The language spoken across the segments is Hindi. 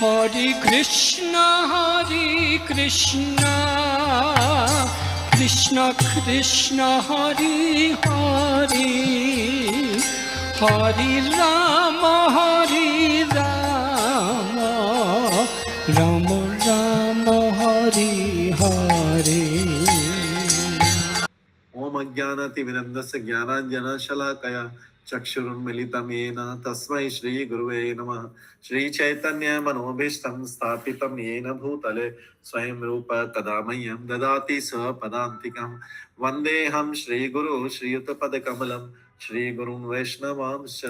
हरे कृष्णा कृष्ण कृष्ण हरे हरे, हरे राम राम राम हरे हरे। ओम अज्ञानातिमिरन्दस्य ज्ञानाञ्जनशलाकया चक्षुरुन्मीलितं येन तस्मै श्री गुरुवे नमः। श्री चैतन्य मनोभीष्टं स्थापितं येन भूतले स्वयं रूप कदा मह्यं ददाति स्वपदान्तिकं। वन्देऽहं श्रीगुरु श्रीयुतपदकमलं श्रीगुरुं वैष्णवांश्च।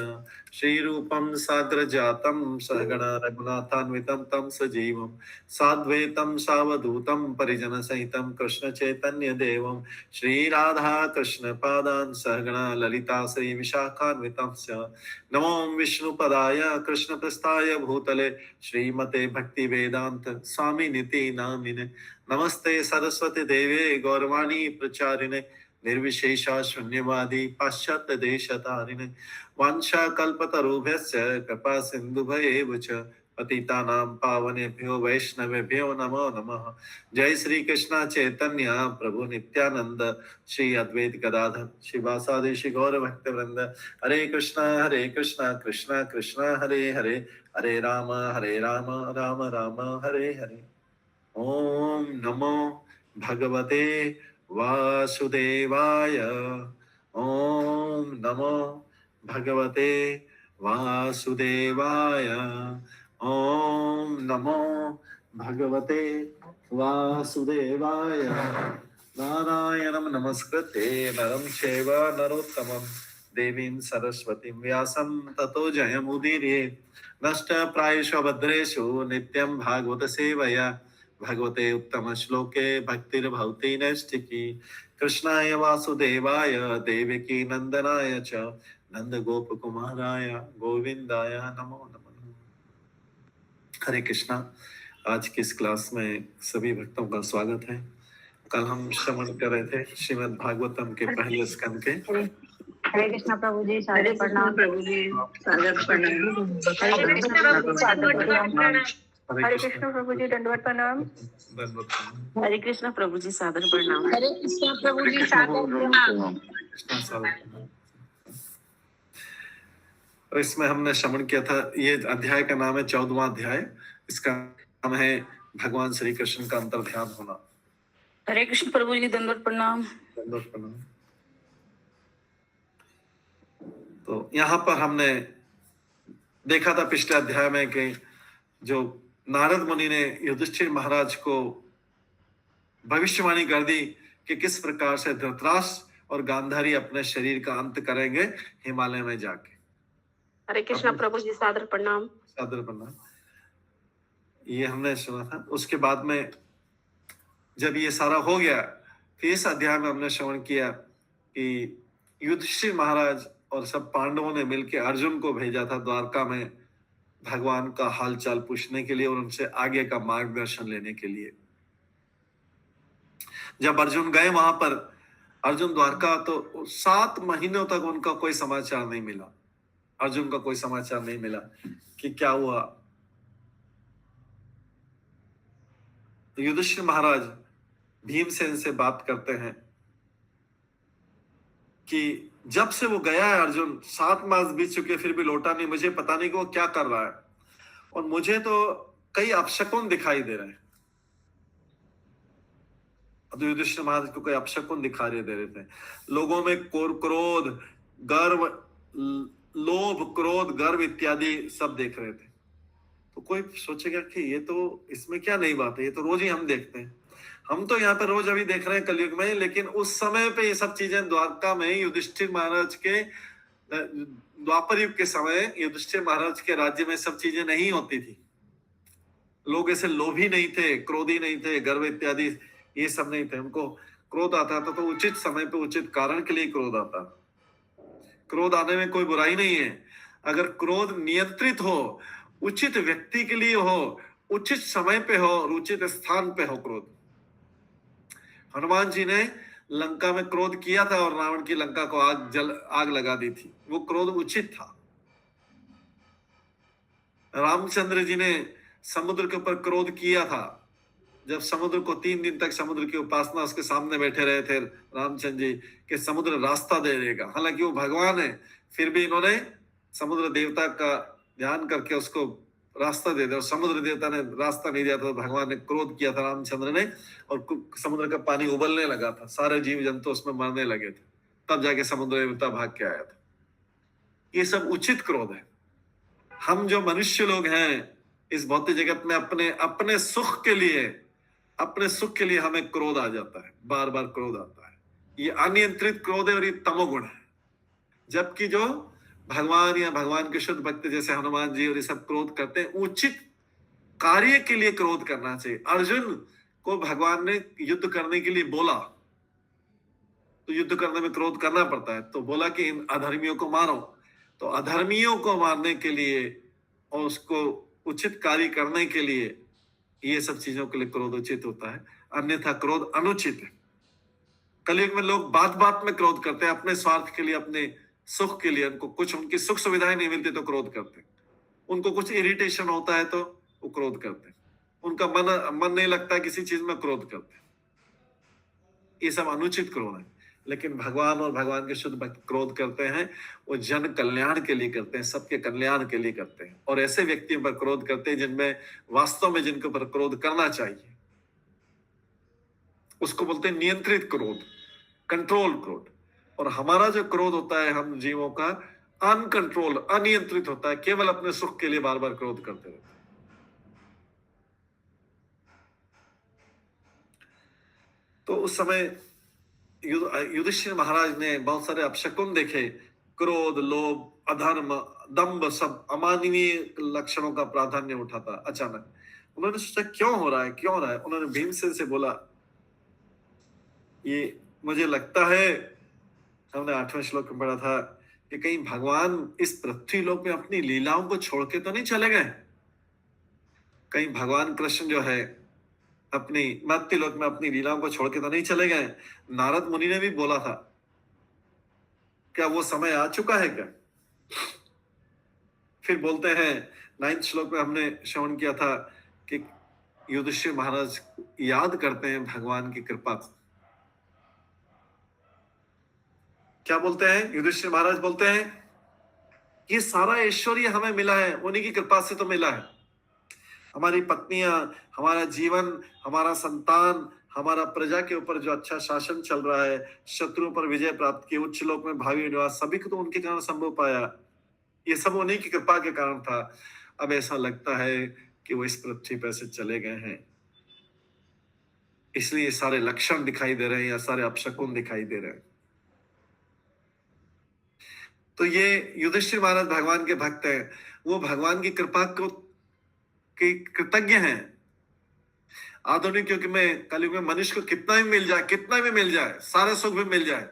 श्रीरूपं साग्रजातं सहगण रघुनाथान्वितं तं सजीवं साद्वैतं सावधूतं परिजनसहितं कृष्णचैतन्यदेवं श्री राधा कृष्ण पादान् सहगणा ललिता श्री विशाखान्वितांश्च। नमो विष्णुपदाय कृष्ण प्रस्थाय भूतले श्रीमते भक्ति वेदांत स्वामी निति नामिने। नमस्ते सरस्वती देवे गौरवाणी प्रचारिणे निर्विशेषा शून्यवादी पाश्चात्य देशतारिणे। वाञ्छा कल्पतरुभ्यश्च कृपा सिन्धुभ्येव च पतितानां पावनेभ्यो वैष्णवेभ्यो नमो नमः। जय श्री कृष्ण चैतन्य प्रभु नित्यानंद श्री अद्वैत गदाधर शिवासादि श्री गौर भक्त वृंद। हरे कृष्णा कृष्णा कृष्णा हरे हरे, हरे राम राम राम हरे हरे। ओम नमो भगवते वासुदेवाय। ओम नमो भगवते वासुदेवाय। ओम नमो भगवते वासुदेवाय। नारायणं नमस्कृत्य नरं चैव नरोत्तमं देवीं सरस्वतीं व्यासं ततो जयमुदीरये। नष्टप्रायेषु भद्रेषु नित्यं भागवत सेवया भगवते उत्तम श्लोके भक्तिर्भवति नैष्ठिकी। कृष्णाय वासुदेवाय देवकी नंदनाय च नंद गोप कुमाराय गोविंदाय नमो नमः। हरे कृष्णा। आज की इस क्लास में सभी भक्तों का स्वागत है। कल हम श्रवण कर रहे थे श्रीमद् भागवतम के पहले स्कंद के। हरे कृष्णा प्रभु जी, सादर प्रणाम प्रभु जी, सादर प्रणाम। हरे कृष्ण प्रभु जी, सादर प्रणाम। हरे कृष्ण प्रभु जी, दंडवत प्रणाम। हरे कृष्ण प्रभु जी, सादर प्रणाम। हरे कृष्ण प्रभु जी, सादर प्रणाम। और इसमें हमने श्रवण किया था, ये अध्याय का नाम है 14वां अध्याय। इसका नाम है भगवान श्री कृष्ण का अंतर ध्यान होना। हरे कृष्ण प्रभु जी, दंडवत प्रणाम। दंडवत प्रणाम। तो यहाँ पर हमने देखा था पिछले अध्याय में कि जो नारद मुनि ने युधिष्ठिर महाराज को भविष्यवाणी कर दी कि किस प्रकार से धृतराष्ट्र और गांधारी अपने शरीर का अंत करेंगे हिमालय में जाके। हरे कृष्ण प्रभु जी, सादर प्रणाम। सादर प्रणाम। ये हमने सुना था। उसके बाद में जब ये सारा हो गया, फिर इस अध्याय में हमने श्रवण किया कि युधिष्ठिर महाराज और सब पांडवों ने मिलकर अर्जुन को भेजा था द्वारका में भगवान का हालचाल पूछने के लिए और उनसे आगे का मार्गदर्शन लेने के लिए। जब अर्जुन गए वहां पर, अर्जुन द्वारका, तो 7 महीनों तक उनका कोई समाचार नहीं मिला। अर्जुन का कोई समाचार नहीं मिला कि क्या हुआ। युधिष्ठिर महाराज भीमसेन से बात करते हैं कि जब से वो गया है अर्जुन, 7 मास बीत चुके फिर भी लौटा नहीं। मुझे पता नहीं कि वो क्या कर रहा है और मुझे तो कई अपशकुन दिखाई दे रहे हैं। युधिष्ठिर महाराज को कई अपशकुन दिखाई दे रहे थे। लोगों में क्रोध, गर्व, लोभ, क्रोध, गर्व इत्यादि सब देख रहे थे। तो कोई सोचेगा कि ये तो, इसमें क्या नई बात है, ये तो रोज ही हम देखते हैं। हम तो यहाँ पे रोज अभी देख रहे हैं कलयुग में, लेकिन उस समय पे ये सब चीजें द्वारका में युधिष्ठिर महाराज के, द्वापर युग के समय युधिष्ठिर महाराज के राज्य में सब चीजें नहीं होती थी। लोग ऐसे लोभी नहीं थे, क्रोधी नहीं थे, गर्व इत्यादि ये सब नहीं थे। उनको क्रोध आता था तो उचित समय पे उचित कारण के लिए क्रोध आता। क्रोध आने में कोई बुराई नहीं है, अगर क्रोध नियंत्रित हो, उचित व्यक्ति के लिए हो, उचित समय पे हो और उचित स्थान पे हो क्रोध। हनुमान जी ने लंका में क्रोध किया था और रावण की लंका को आग लगा दी थी। वो क्रोध उचित था। रामचंद्र जी ने समुद्र के ऊपर क्रोध किया था, जब समुद्र को 3 दिन तक समुद्र की उपासना उसके सामने बैठे रहे थे रामचंद्र जी कि समुद्र रास्ता दे देगा, हालांकि वो भगवान है, फिर भी इन्होंने समुद्र देवता का ध्यान करके उसको रास्ता दे दिया, और समुद्र देवता ने रास्ता नहीं दिया था, तो भगवान ने क्रोध किया था रामचंद्र ने, और समुद्र का पानी उबलने लगा था, सारे जीव जंतु उसमें मरने लगे थे, तब जाके समुद्र देवता भाग के आया था। ये सब उचित क्रोध है। हम जो मनुष्य लोग हैं इस भौतिक जगत में अपने सुख के लिए हमें क्रोध आ जाता है, बार बार क्रोध आता है। ये अनियंत्रित क्रोध है और ये तमोगुण है। जबकि जो भगवान या भगवान के शुद्ध भक्त जैसे हनुमान जी और ये सब क्रोध करते हैं, उचित कार्य के लिए क्रोध करना चाहिए। अर्जुन को भगवान ने युद्ध करने के लिए बोला, तो युद्ध करने में क्रोध करना पड़ता है, तो बोला कि इन अधर्मियों को मारो, तो अधर्मियों को मारने के लिए और उसको उचित कार्य करने के लिए ये सब चीजों के लिए क्रोध उचित होता है, अन्यथा क्रोध अनुचित है। कलयुग में लोग बात बात में क्रोध करते हैं, अपने स्वार्थ के लिए, अपने सुख के लिए, उनको कुछ उनकी सुख सुविधाएं नहीं मिलती तो क्रोध करते हैं, उनको कुछ इरिटेशन होता है तो वो क्रोध करते हैं, उनका मन नहीं लगता है किसी चीज में, क्रोध करते हैं। ये सब अनुचित क्रोध है। लेकिन भगवान और भगवान के शुद्ध भक्त क्रोध करते हैं, वो जन कल्याण के लिए करते हैं, सबके कल्याण के लिए करते हैं, और ऐसे व्यक्तियों पर क्रोध करते हैं जिनमें वास्तव में जिनके ऊपर क्रोध करना चाहिए। उसको बोलते हैं नियंत्रित क्रोध, कंट्रोल क्रोध। और हमारा जो क्रोध होता है हम जीवों का, अनकंट्रोल, अनियंत्रित होता है, केवल अपने सुख के लिए बार बार क्रोध करते रहते हैं। तो उस समय युधिष्ठिर महाराज ने बहुत सारे अपशकुन देखे, क्रोध, लोभ, अधर्म, दंभ, सब अमानवीय लक्षणों का प्राधान्य उठा था। अचानक उन्होंने सोचा क्यों हो रहा है। उन्होंने भीमसेन से बोला, ये मुझे लगता है, हमने 8वें श्लोक में पढ़ा था कि कहीं भगवान इस पृथ्वी लोक में अपनी लीलाओं को छोड़ के तो नहीं चले गए, कहीं भगवान कृष्ण जो है अपनी मर्त्य लोक में अपनी लीलाओं को छोड़ के तो नहीं चले गए। नारद मुनि ने भी बोला था, क्या वो समय आ चुका है क्या? फिर बोलते हैं 9th श्लोक में हमने श्रवण किया था कि युधिष्ठिर महाराज याद करते हैं भगवान की कृपा को। क्या बोलते हैं? युधिष्ठिर महाराज बोलते हैं ये सारा ऐश्वर्य हमें मिला है, उन्हीं की कृपा से तो मिला है। हमारी पत्नियां, हमारा जीवन, हमारा संतान, हमारा प्रजा के ऊपर जो अच्छा शासन चल रहा है, शत्रुओं पर विजय प्राप्त की, उच्च लोक में भावी निवास, सभी को तो उनके कारण संभव पाया। ये सब उन्हीं की कृपा के कारण था। अब ऐसा लगता है कि वो इस पृथ्वी पर से चले गए हैं, इसलिए सारे लक्षण दिखाई दे रहे हैं या सारे अपशकुन दिखाई दे रहे हैं। तो ये युधिष्ठिर महाराज भगवान के भक्त हैं, वो भगवान की कृपा को के कृतज्ञ हैं। आधुनिक युग में, कलयुग में मनुष्य को कितना भी मिल जाए, सारे सुख भी मिल जाए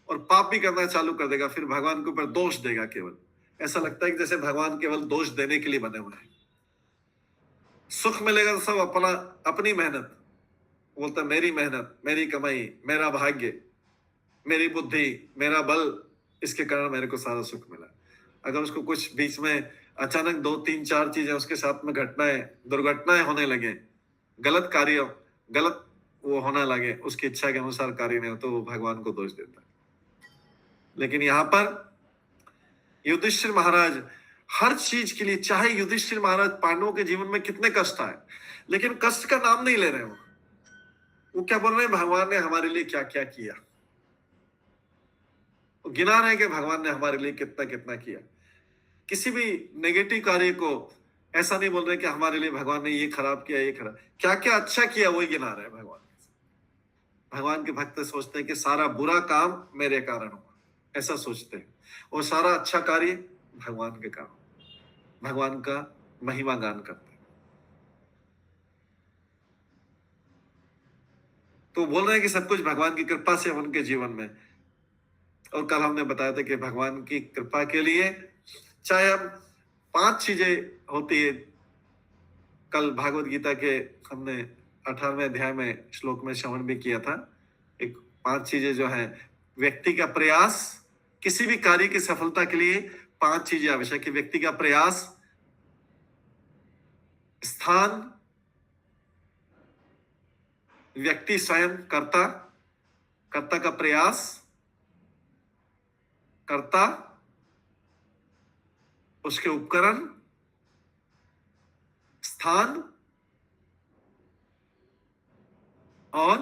और पाप भी करना चालू कर देगा, फिर भगवान के ऊपर दोष देगा। केवल ऐसा लगता है कि जैसे भगवान केवल दोष देने के लिए बने हुए हैं। सुख मिलेगा तो सब अपनी मेहनत, बोलता मेरी मेहनत, मेरी कमाई, मेरा भाग्य, मेरी बुद्धि, मेरा बल, इसके कारण मेरे को सारा सुख मिला। अगर उसको कुछ बीच में अचानक 2, 3, 4 चीजें उसके साथ में दुर्घटनाएं होने लगे, गलत कार्य, गलत वो होने लगे, उसकी इच्छा के अनुसार कार्य नहीं हो, तो वो भगवान को दोष देता है। लेकिन यहाँ पर युधिष्ठिर महाराज हर चीज के लिए, चाहे युधिष्ठिर महाराज पांडवों के जीवन में कितने कष्ट आए, लेकिन कष्ट का नाम नहीं ले रहे वो क्या बोल रहे हैं? भगवान ने हमारे लिए क्या क्या किया, वो गिना रहे हैं कि भगवान ने हमारे लिए कितना कितना किया। किसी भी नेगेटिव कार्य को ऐसा नहीं बोल रहे कि हमारे लिए भगवान ने ये खराब किया, ये खराब, क्या क्या अच्छा किया वही गिना रहे हैं भगवान। भगवान के भक्त सोचते हैं कि सारा बुरा काम मेरे कारण हुआ, ऐसा सोचते हैं, और सारा अच्छा कार्य भगवान के कारण, भगवान का महिमा गान करते हैं। तो बोल रहे हैं कि सब कुछ भगवान की कृपा से उनके जीवन में। और कल हमने बताया था कि भगवान की कृपा के लिए चाहे हम 5 चीजें होती है, कल भागवत गीता के हमने 18वें अध्याय में श्लोक में श्रवण भी किया था। एक 5 चीजें जो है, व्यक्ति का प्रयास, किसी भी कार्य की सफलता के लिए 5 चीजें आवश्यक है। व्यक्ति का प्रयास, स्थान, व्यक्ति स्वयं कर्ता, कर्ता का प्रयास, कर्ता, उसके उपकरण, स्थान और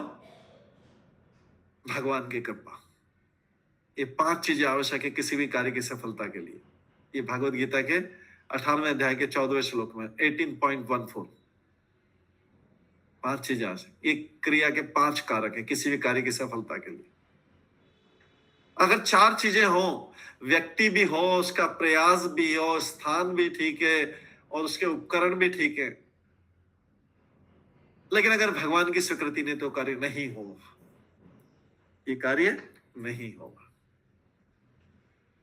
भगवान की कृपा। ये 5 चीजें आवश्यक है किसी भी कार्य की सफलता के लिए। ये भगवत गीता के 18वें अध्याय के 14वें श्लोक में 18.14 5 चीजें आवश्यक। एक क्रिया के 5 कारक है किसी भी कार्य की सफलता के लिए। अगर 4 चीजें हो, व्यक्ति भी हो, उसका प्रयास भी हो, स्थान भी ठीक है और उसके उपकरण भी ठीक है, लेकिन अगर भगवान की स्वीकृति नहीं तो कार्य नहीं होगा, ये कार्य नहीं होगा।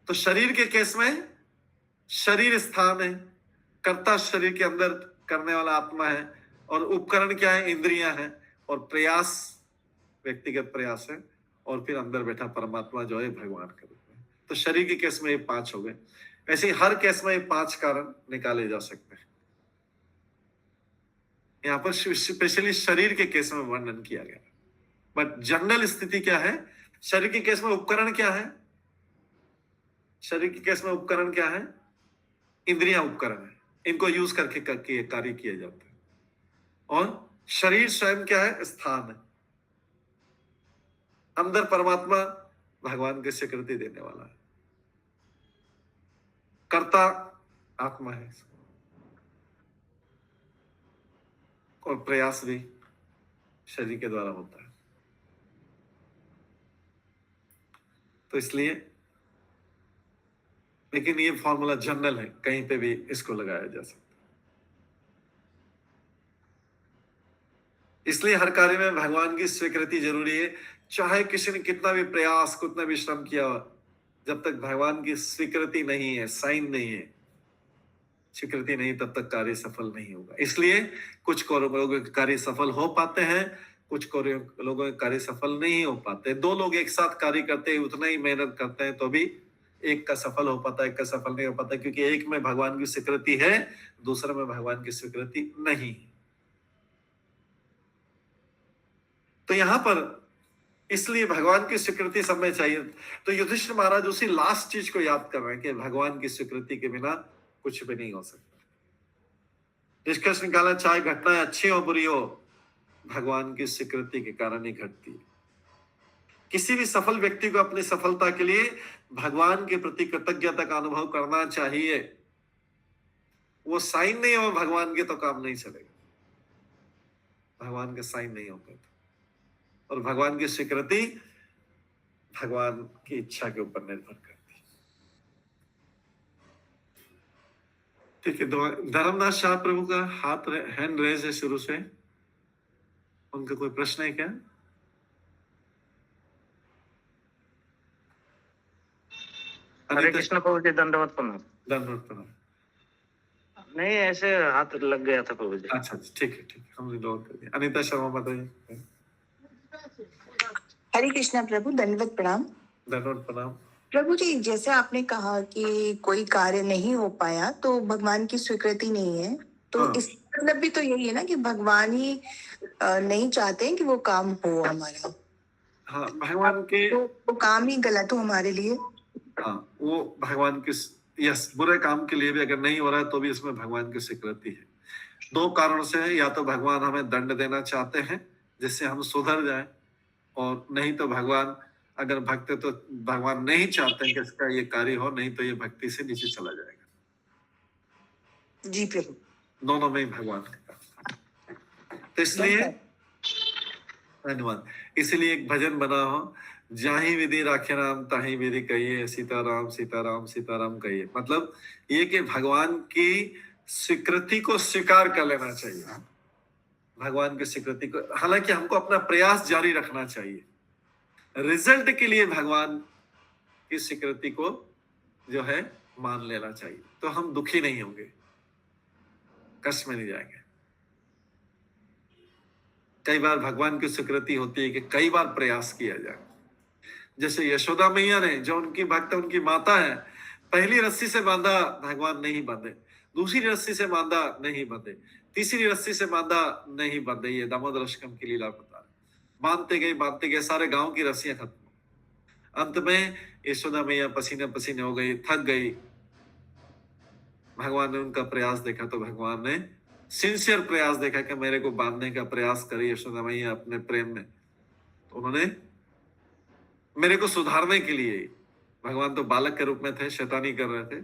तो शरीर के केस में शरीर स्थान है, कर्ता शरीर के अंदर करने वाला आत्मा है, और उपकरण क्या है? इंद्रियां हैं, और प्रयास व्यक्तिगत प्रयास है, और फिर अंदर बैठा परमात्मा जो है भगवान के रूप में। तो शरीर के केस में ये 5 हो गए। ऐसे ही हर केस में ये 5 कारण निकाले जा सकते हैं। यहाँ पर स्पेशली शरीर के केस में वर्णन किया गया। बट जनरल स्थिति क्या है? शरीर के केस में उपकरण क्या है? शरीर के केस में उपकरण क्या है? इंद्रियां उपकरण है, इनको यूज करके कार्य किए जाते हैं। और शरीर स्वयं क्या है? स्थान है। अंदर परमात्मा भगवान की स्वीकृति देने वाला है। कर्ता आत्मा है, और प्रयास भी शरीर के द्वारा होता है। तो इसलिए, लेकिन ये फॉर्मूला जनरल है, कहीं पे भी इसको लगाया जा सकता है। इसलिए हर कार्य में भगवान की स्वीकृति जरूरी है। चाहे किसी ने कितना भी प्रयास, कितना भी श्रम किया, जब तक भगवान की स्वीकृति नहीं है, साइन नहीं है, स्वीकृति नहीं, तब तक कार्य सफल नहीं होगा। इसलिए कुछ लोगों के कार्य सफल हो पाते हैं, कुछ लोगों के कार्य सफल नहीं हो पाते। 2 लोग एक साथ कार्य करते हैं, उतना ही मेहनत करते हैं, तो भी एक का सफल हो पाता है, एक का सफल नहीं हो पाता, क्योंकि एक में भगवान की स्वीकृति है, दूसरे में भगवान की स्वीकृति नहीं। तो यहां पर इसलिए भगवान की स्वीकृति सब में चाहिए। तो युधिष्ठिर महाराज उसी लास्ट चीज को याद कर रहे हैं कि भगवान की स्वीकृति के बिना कुछ भी नहीं हो सकता। निष्कर्ष निकाला, चाहे घटनाएं अच्छी हो बुरी हो, भगवान की स्वीकृति के कारण ही घटती है। किसी भी सफल व्यक्ति को अपनी सफलता के लिए भगवान के प्रति कृतज्ञता का अनुभव करना चाहिए। वो साइन नहीं हो भगवान के तो काम नहीं चलेगा। भगवान के साइन नहीं होते, और भगवान की स्वीकृति भगवान की इच्छा के ऊपर निर्भर करती है। ठीक है, धर्मदास शाह प्रभु का हाथ हैंड रेज है शुरू से। उनका कोई प्रश्न है क्या? हरे कृष्ण प्रभु जी, दंडवत प्रणाम। दंडवत प्रणाम। नहीं, ऐसे हाथ लग गया था प्रभु जी। अच्छा, ठीक है, हमने नोट कर दिया। अनीता शर्मा बताइए। हरे कृष्णा प्रभु, दंडवत प्रणाम। दंडवत प्रणाम। प्रभु जी, जैसे आपने कहा कि कोई कार्य नहीं हो पाया तो भगवान की स्वीकृति नहीं है, तो हाँ। इस मतलब भी तो यही है ना कि भगवान ही नहीं चाहते हैं कि वो काम हो हमारा। हाँ, भगवान के तो वो काम ही गलत हो हमारे लिए। हाँ, वो भगवान के यस बुरे काम के लिए भी अगर नहीं हो रहा है तो भी इसमें भगवान की स्वीकृति है। 2 कारणों से है, या तो भगवान हमें दंड देना चाहते हैं जिससे हम सुधर जाएं, और नहीं तो भगवान अगर भक्त है तो भगवान नहीं चाहते हैं कि इसका ये कार्य हो, नहीं तो ये भक्ति से नीचे चला जाएगा। जी प्रभु, दोनों में ही भगवान का। तो इसलिए धन्यवाद। इसलिए एक भजन बना हो, जाहि विधि राखे राम ताहि विधि कहिए, सीताराम सीताराम सीताराम कहिए। मतलब ये कि भगवान की स्वीकृति को स्वीकार कर लेना चाहिए। भगवान की स्वीकृति को, हालांकि हमको अपना प्रयास जारी रखना चाहिए। रिजल्ट के लिए भगवान की स्वीकृति को जो है मान लेना चाहिए, तो हम दुखी नहीं होंगे, कष्ट में नहीं जाएंगे। कई बार भगवान की स्वीकृति होती है कि कई बार प्रयास किया जाए। जैसे यशोदा मैया ने, जो उनकी भक्त, उनकी माता है, पहली रस्सी से बांधा, भगवान नहीं बांधे, दूसरी रस्सी से बांधा, नहीं बांधे, तीसरी रस्सी से बांधा नहीं बंधे, ये दामोदर अष्टकम की लीला बता रहे। बांधते गए सारे गांव की रस्सियां खत्म। अंत में यशोदा मैया पसीने पसीने हो गई, थक गई। भगवान ने उनका प्रयास देखा तो भगवान ने सिंसियर प्रयास देखा कि मेरे को बांधने का प्रयास करी यशोदा मैया अपने प्रेम में, तो उन्होंने मेरे को सुधारने के लिए, भगवान तो बालक के रूप में थे, शैतानी कर रहे थे,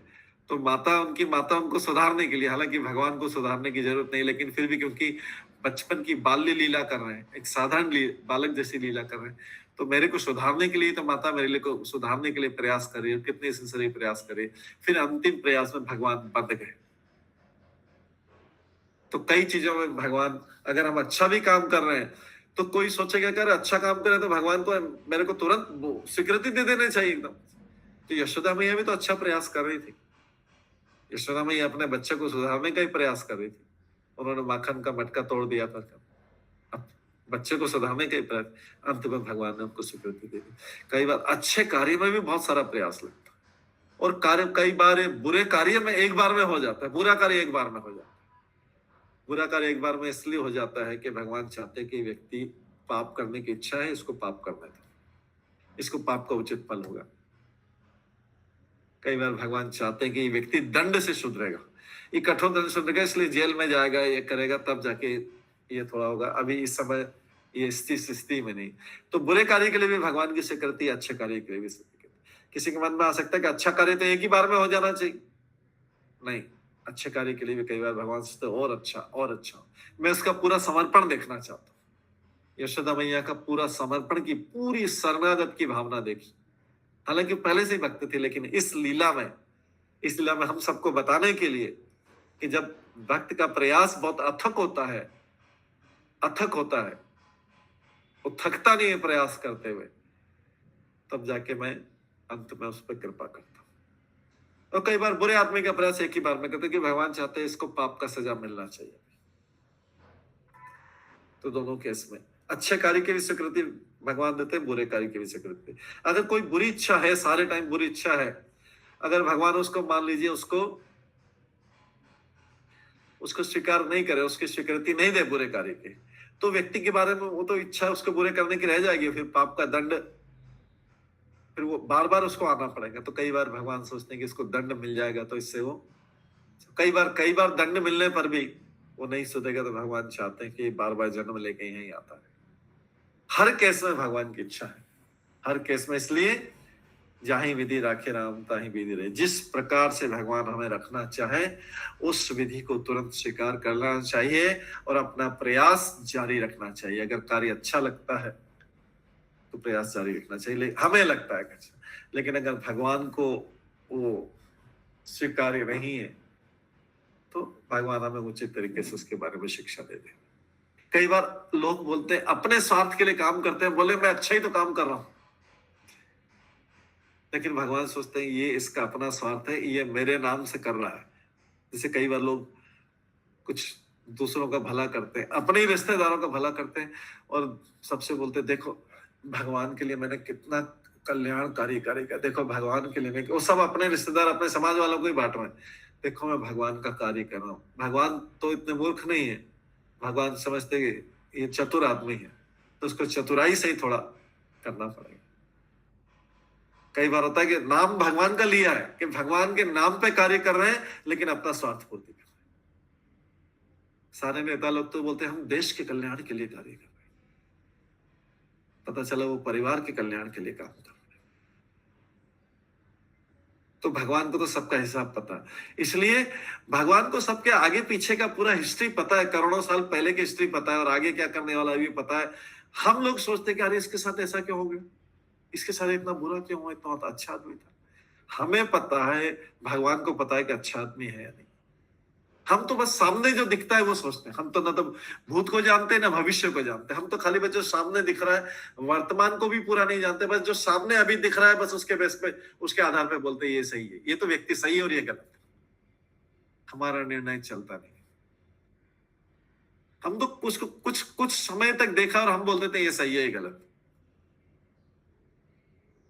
तो उनकी माता उनको सुधारने के लिए, हालांकि भगवान को सुधारने की जरूरत नहीं, लेकिन फिर भी क्योंकि बचपन की बाल्य लीला कर रहे हैं, एक साधारण बालक जैसी लीला कर रहे हैं, तो मेरे को सुधारने के लिए, तो माता मेरे लिए को सुधारने के लिए प्रयास कर रही है, कितने सिंसियर प्रयास करे। फिर अंतिम प्रयास में भगवान बंध गए। तो कई चीजों में भगवान, अगर हम अच्छा भी काम कर रहे हैं तो कोई सोचेगा कि अरे अच्छा काम करे तो भगवान को मेरे को तुरंत स्वीकृति दे देने चाहिए एकदम। तो यशोदा मैया भी तो अच्छा प्रयास कर रही थी। यशोदा मैया अपने बच्चे को सुधारने का ही प्रयास कर रही थी। उन्होंने माखन का मटका तोड़ दिया था, अब बच्चे को सुधारने का ही प्रयास, अंत में भगवान ने उनको स्वीकृति दे दी। कई बार अच्छे कार्य में भी बहुत सारा प्रयास लगता है, और कार्य कई बार बुरे कार्य में एक बार में हो जाता है, बुरा कार्य एक बार में हो जाता है। बुरा कार्य एक बार में इसलिए हो जाता है कि भगवान चाहते कि व्यक्ति पाप करने की इच्छा है, इसको पाप करने दो, इसको पाप का उचित फल होगा। कई बार भगवान चाहते हैं कि व्यक्ति दंड से सुधरेगा, ये कठोर दंड से सुधरेगा, इसलिए जेल में जाएगा, ये करेगा, तब जाके ये थोड़ा होगा। अभी इस समय ये स्थिति में नहीं। तो बुरे कार्य के लिए भी भगवान की स्वीकृति, अच्छे कार्य के लिए भी स्वीकृति। किसी के मन में आ सकता है कि अच्छा कार्य तो एक ही बार में हो जाना चाहिए, नहीं, अच्छे कार्य के लिए भी कई बार भगवान सोचते और अच्छा, मैं उसका पूरा समर्पण देखना चाहता हूँ। यशोदा मैया का पूरा समर्पण की, पूरी शरणागत की भावना देखी। हालांकि पहले से ही भक्त थी, लेकिन इस लीला में हम सबको बताने के लिए कि जब भक्त का प्रयास बहुत अथक होता है, वो थकता नहीं है प्रयास करते हुए, तब जाके मैं अंत में उस पर कृपा करता हूँ। और कई बार बुरे आदमी का प्रयास एक ही बार में करते कि भगवान चाहते हैं इसको पाप का सजा मिलना चाहिए। तो दोनों केस में अच्छे कार्य की भी स्वीकृति भगवान देते हैं, बुरे कार्य की भी स्वीकृति। अगर कोई बुरी इच्छा है, सारे टाइम बुरी इच्छा है, अगर भगवान उसको मान लीजिए उसको स्वीकार नहीं करे, उसकी स्वीकृति नहीं दे बुरे कार्य की, तो व्यक्ति के बारे में वो तो इच्छा उसको बुरे करने की रह जाएगी, फिर पाप का दंड, फिर वो बार बार उसको आना पड़ेगा। तो कई बार भगवान सोचते हैं कि इसको दंड मिल जाएगा, तो इससे वो कई बार दंड मिलने पर भी वो नहीं सुधरेगा, तो भगवान चाहते हैं कि बार बार जन्म लेके यहीं आता है। हर केस में भगवान की इच्छा है, हर केस में। इसलिए जहां विधि राखे राम ताहीं विधि रहे। जिस प्रकार से भगवान हमें रखना चाहे उस विधि को तुरंत स्वीकार करना चाहिए और अपना प्रयास जारी रखना चाहिए। अगर कार्य अच्छा लगता है तो प्रयास जारी रखना चाहिए, हमें लगता है अच्छा, लेकिन अगर भगवान को वो स्वीकार्य नहीं है तो भगवान हमें उचित तरीके से उसके बारे में शिक्षा दे दे। कई बार लोग बोलते हैं अपने स्वार्थ के लिए काम करते हैं, बोले मैं अच्छा ही तो काम कर रहा हूं, लेकिन भगवान सोचते हैं ये इसका अपना स्वार्थ है, ये मेरे नाम से कर रहा है। जैसे कई बार लोग कुछ दूसरों का भला करते हैं, अपने ही रिश्तेदारों का भला करते हैं और सबसे बोलते हैं देखो भगवान के लिए मैंने कितना कल्याणकारी कार्य किया, देखो भगवान के लिए मैं, वो सब अपने रिश्तेदार अपने समाज वालों को ही बांट रहे हैं, देखो मैं भगवान का कार्य कर रहा हूँ। भगवान तो इतने मूर्ख नहीं है, भगवान समझते ये चतुर आदमी है, तो उसको चतुराई से ही थोड़ा करना पड़ेगा। कई बार होता है कि नाम भगवान का लिया है, कि भगवान के नाम पे कार्य कर रहे हैं, लेकिन अपना स्वार्थ पूर्ति कर रहे हैं। सारे नेता लोग तो बोलते हैं हम देश के कल्याण के लिए कार्य कर रहे हैं, पता चला वो परिवार के कल्याण के लिए काम कर रहे हैं। तो भगवान को तो सबका हिसाब पता है, इसलिए भगवान को सबके आगे पीछे का पूरा हिस्ट्री पता है, करोड़ों साल पहले की हिस्ट्री पता है और आगे क्या करने वाला भी पता है। हम लोग सोचते कि अरे इसके साथ ऐसा क्यों हो गया, इसके साथ इतना बुरा क्यों हुआ, इतना अच्छा आदमी था। हमें पता है, भगवान को पता है कि अच्छा आदमी है या नहीं। हम तो बस सामने जो दिखता है वो सोचते हैं, हम तो ना तो भूत को जानते हैं ना भविष्य को जानते हैं, हम तो खाली बस जो सामने दिख रहा है, वर्तमान को भी पूरा नहीं जानते, बस जो सामने अभी दिख रहा है बस उसके बेस पे, उसके आधार पे बोलते हैं ये सही है, ये तो व्यक्ति सही है और ये गलत है। हमारा निर्णय चलता नहीं। हम तो कुछ समय तक देखा और हम बोल देते हैं ये सही है ये गलत।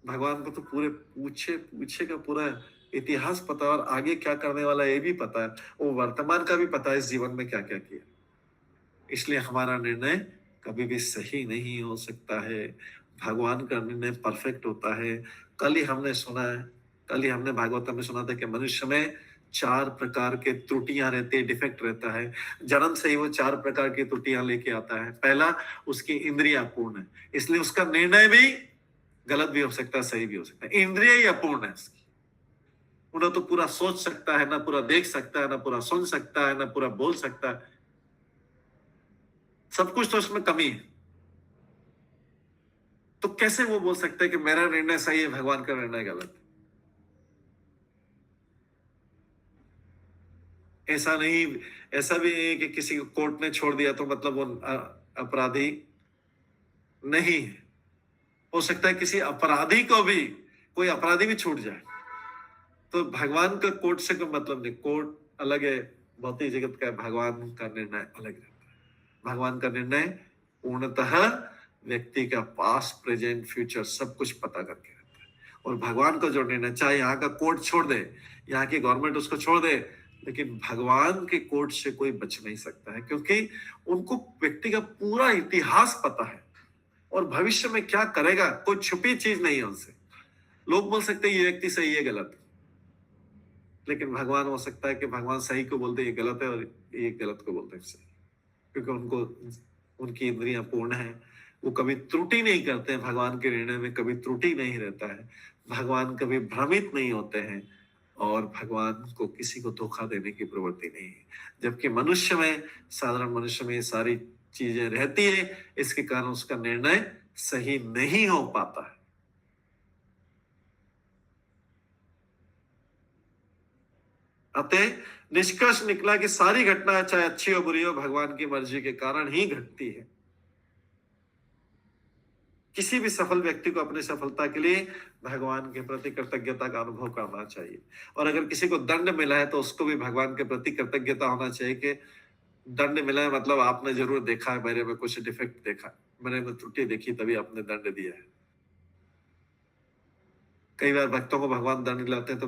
भगवान को तो पूरे पूछे का पूरा इतिहास पता है और आगे क्या करने वाला ये भी पता है, वो वर्तमान का भी पता है, इस जीवन में क्या क्या किया। इसलिए हमारा निर्णय कभी भी सही नहीं हो सकता है। भगवान का निर्णय परफेक्ट होता है। कल ही हमने भागवत में सुना था कि मनुष्य में 4 प्रकार के त्रुटियां रहती है, डिफेक्ट रहता है। जन्म से ही वो 4 प्रकार की त्रुटियां लेके आता है। पहला, उसकी इंद्रिय अपूर्ण है, इसलिए उसका निर्णय भी गलत भी हो सकता है, सही भी हो सकता है। इंद्रिय ही अपूर्ण है उसकी, वो तो पूरा सोच सकता है, ना पूरा देख सकता है, ना पूरा सुन सकता है, ना पूरा बोल सकता है, सब कुछ तो उसमें कमी है। तो कैसे वो बोल सकता है कि मेरा निर्णय सही है, भगवान का निर्णय गलत है? ऐसा भी नहीं है कि किसी को कोर्ट ने छोड़ दिया तो मतलब वो अपराधी नहीं है। हो सकता है किसी अपराधी को भी, कोई अपराधी भी छूट जाए। तो भगवान का कोर्ट से कोई मतलब नहीं, कोर्ट अलग है, भौतिक जगत का, भगवान का निर्णय अलग रहता है। भगवान का निर्णय पूर्णतः व्यक्ति का पास्ट, प्रेजेंट, फ्यूचर सब कुछ पता करके रहता है। और भगवान का जो निर्णय, चाहे यहाँ का कोर्ट छोड़ दे, यहाँ की गवर्नमेंट उसको छोड़ दे, लेकिन भगवान के कोर्ट से कोई बच नहीं सकता है, क्योंकि उनको व्यक्ति का पूरा इतिहास पता है और भविष्य में क्या करेगा कोई छुपी चीज नहीं है उनसे। लोग बोल सकते हैं ये व्यक्ति सही है, गलत, लेकिन भगवान हो सकता है कि भगवान सही को बोलते ये गलत है और ये गलत को बोलते हैं सही, क्योंकि उनकी इंद्रियां पूर्ण है। वो कभी त्रुटि नहीं करते हैं, भगवान के निर्णय में कभी त्रुटि नहीं रहता है। भगवान कभी भ्रमित नहीं होते हैं और भगवान को किसी को धोखा देने की प्रवृत्ति नहीं है। जबकि मनुष्य में, साधारण मनुष्य में ये सारी चीजें रहती है, इसके कारण उसका निर्णय सही नहीं हो पाता है। अतः निष्कर्ष निकला कि सारी घटनाएं चाहे अच्छी हो बुरी हो, भगवान की मर्जी के कारण ही घटती है। किसी भी सफल व्यक्ति को अपनी सफलता के लिए भगवान के प्रति कृतज्ञता का अनुभव करना चाहिए। और अगर किसी को दंड मिला है तो उसको भी भगवान के प्रति कृतज्ञता होना चाहिए कि दंड मिला है, मतलब आपने जरूर देखा है, मेरे में कुछ डिफेक्ट देखा, मेरे में त्रुटि देखी, तभी आपने दंड दिया है। कई बार भक्तों को भगवान दंड दिलाते हैं तो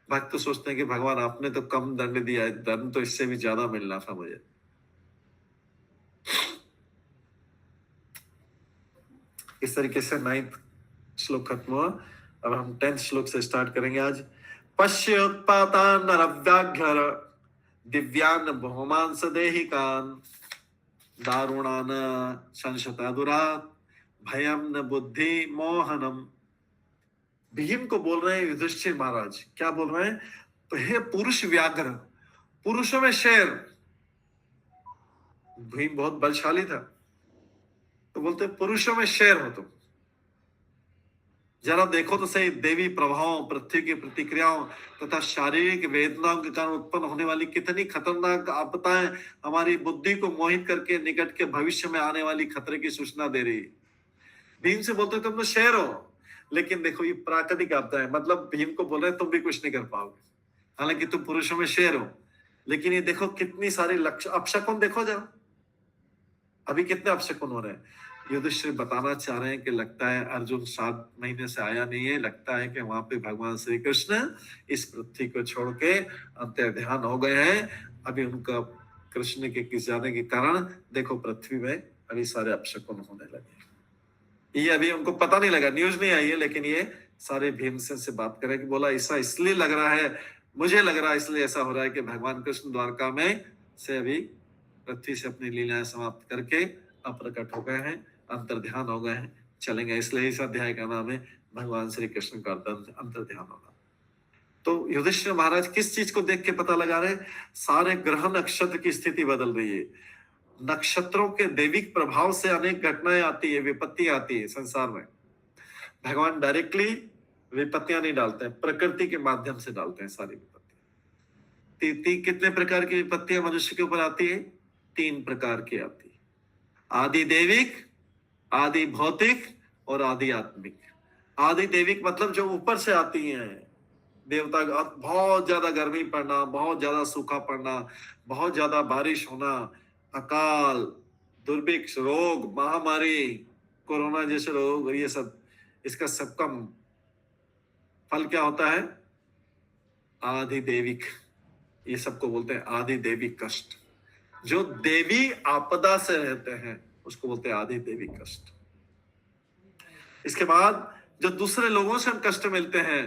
भक्त सोचते हैं कि भगवान आपने तो कम दंड दिया है, दंड तो इससे भी ज्यादा मिलना था मुझे। इस तरीके से 9th श्लोक खत्म हुआ। अब हम 10th श्लोक से स्टार्ट करेंगे आज। पश्योत्पातान नरव्याघ्र दिव्यान बहुमान सदेहिकान दारुणान संशतादुरात भयम न बुद्धि मोहनम। भीम को बोल रहे हैं युधिष्ठिर महाराज, क्या बोल रहे हैं? तो हे पुरुष व्याघ्र, पुरुषों में शेर। भीम बहुत बलशाली था, तो बोलते पुरुषों में शेर हो तुम। जरा देखो तो सही देवी प्रभावों, पृथ्वी की प्रतिक्रियाओं तथा शारीरिक वेदनाओं के कारण उत्पन्न होने वाली कितनी खतरनाक आपदाएं हमारी बुद्धि को मोहित करके निकट के भविष्य में आने वाली खतरे की सूचना दे रही। भीम से बोलते तुम तो शेर हो, लेकिन देखो ये प्राकृतिक आपदा है, मतलब भीम को बोल रहे तुम भी कुछ नहीं कर पाओगे, हालांकि तुम पुरुषों में शेर हो। लेकिन ये देखो कितनी सारी लक्ष्य अपशकुन, देखो जरा अभी कितने अपशकुन हो रहे हैं। युधिष्ठिर बताना चाह रहे हैं कि लगता है अर्जुन 7 महीने से आया नहीं है, लगता है कि वहां पे भगवान श्री कृष्ण इस पृथ्वी को छोड़ के अंतर्ध्यान हो गए हैं। अभी उनका कृष्ण के किस जाने के कारण देखो पृथ्वी में अभी सारे अपशकुन होने लगे। ये अभी उनको पता नहीं लगा, न्यूज नहीं आई है, लेकिन ये सारे भीमसेन से बात करें कि बोला ऐसा इसलिए लग रहा है, मुझे लग रहा है इसलिए ऐसा हो रहा है कि भगवान कृष्ण द्वारका में से अभी पृथ्वी से अपनी लीलाएं समाप्त करके अप्रकट हो गए हैं, अंतर्ध्यान हो गए हैं, चलेंगे। इसलिए इस अध्याय का नाम है भगवान श्री कृष्ण का अंतर्ध्यान होना। तो युधिष्ठिर महाराज किस चीज को देख के पता लगा रहे? सारे ग्रह नक्षत्र की स्थिति बदल रही है। नक्षत्रों के दैविक प्रभाव से अनेक घटनाएं आती है, विपत्ति आती है संसार में। भगवान डायरेक्टली विपत्तियां नहीं डालते हैं, प्रकृति के माध्यम से डालते हैं सारी विपत्तियां। कितने प्रकार की विपत्तियां मनुष्य के ऊपर आती है? 3 प्रकार की आती है, आदि दैविक, आदि भौतिक और आदि आत्मिक। आदि दैविक मतलब जो ऊपर से आती हैं, देवता, बहुत ज्यादा गर्मी पड़ना, बहुत ज्यादा सूखा पड़ना, बहुत ज्यादा बारिश होना, अकाल, दुर्भिक्ष, रोग, महामारी, कोरोना जैसे रोग, ये सब, इसका सबका फल क्या होता है? आदि दैविक। ये सबको बोलते हैं आदि दैविक कष्ट। जो देवी आपदा से रहते हैं उसको बोलते हैं आदि देवी कष्ट। इसके बाद जो दूसरे लोगों से हम कष्ट मिलते हैं,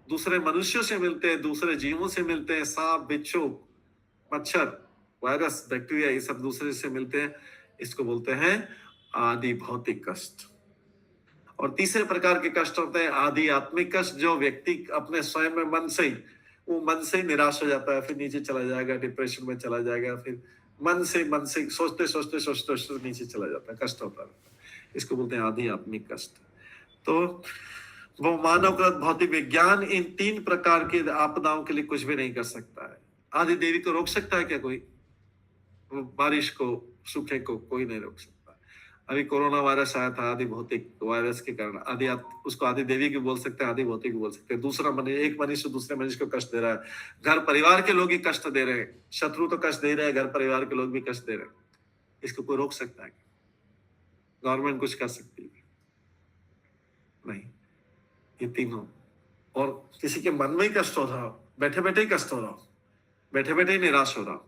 दूसरे मनुष्यों से मिलते हैं, दूसरे जीवों से मिलते हैं, सांप, बिच्छू, मच्छर, वायरस, बैक्टीरिया, ये सब दूसरे से मिलते हैं, इसको बोलते हैं आदि भौतिक कष्ट। और तीसरे प्रकार के कष्ट होते हैं आदि आत्मिक कष्ट, जो व्यक्ति अपने स्वयं में मन से ही निराश हो जाता है, फिर नीचे चला जाएगा, डिप्रेशन में चला जाएगा, फिर मन से सोचते सोचते नीचे चला जाता है, कष्ट होता है, इसको बोलते हैं आदि आत्मिक कष्ट। तो वो मानवकृत भौतिक विज्ञान इन 3 प्रकार की आपदाओं के लिए कुछ भी नहीं कर सकता है। आदि देवी को रोक सकता है क्या कोई? बारिश को, सूखे को कोई नहीं रोक सकता। अभी कोरोना वायरस आया था, आदि भौतिक वायरस के कारण उसको आदि देवी की बोल सकते हैं, आदि भौतिक बोल सकते हैं। एक मनुष्य दूसरे मनुष्य को कष्ट दे रहा है, घर परिवार के लोग ही कष्ट दे रहे हैं, शत्रु तो कष्ट दे रहे हैं, घर परिवार के लोग भी कष्ट दे रहे हैं, इसको कोई रोक सकता है? गवर्नमेंट कुछ कर सकती है? नहीं। ये तीनों, और किसी के मन में ही कष्ट हो रहा हो, बैठे बैठे ही कष्ट हो रहा हो, बैठे बैठे ही निराश हो रहा हो,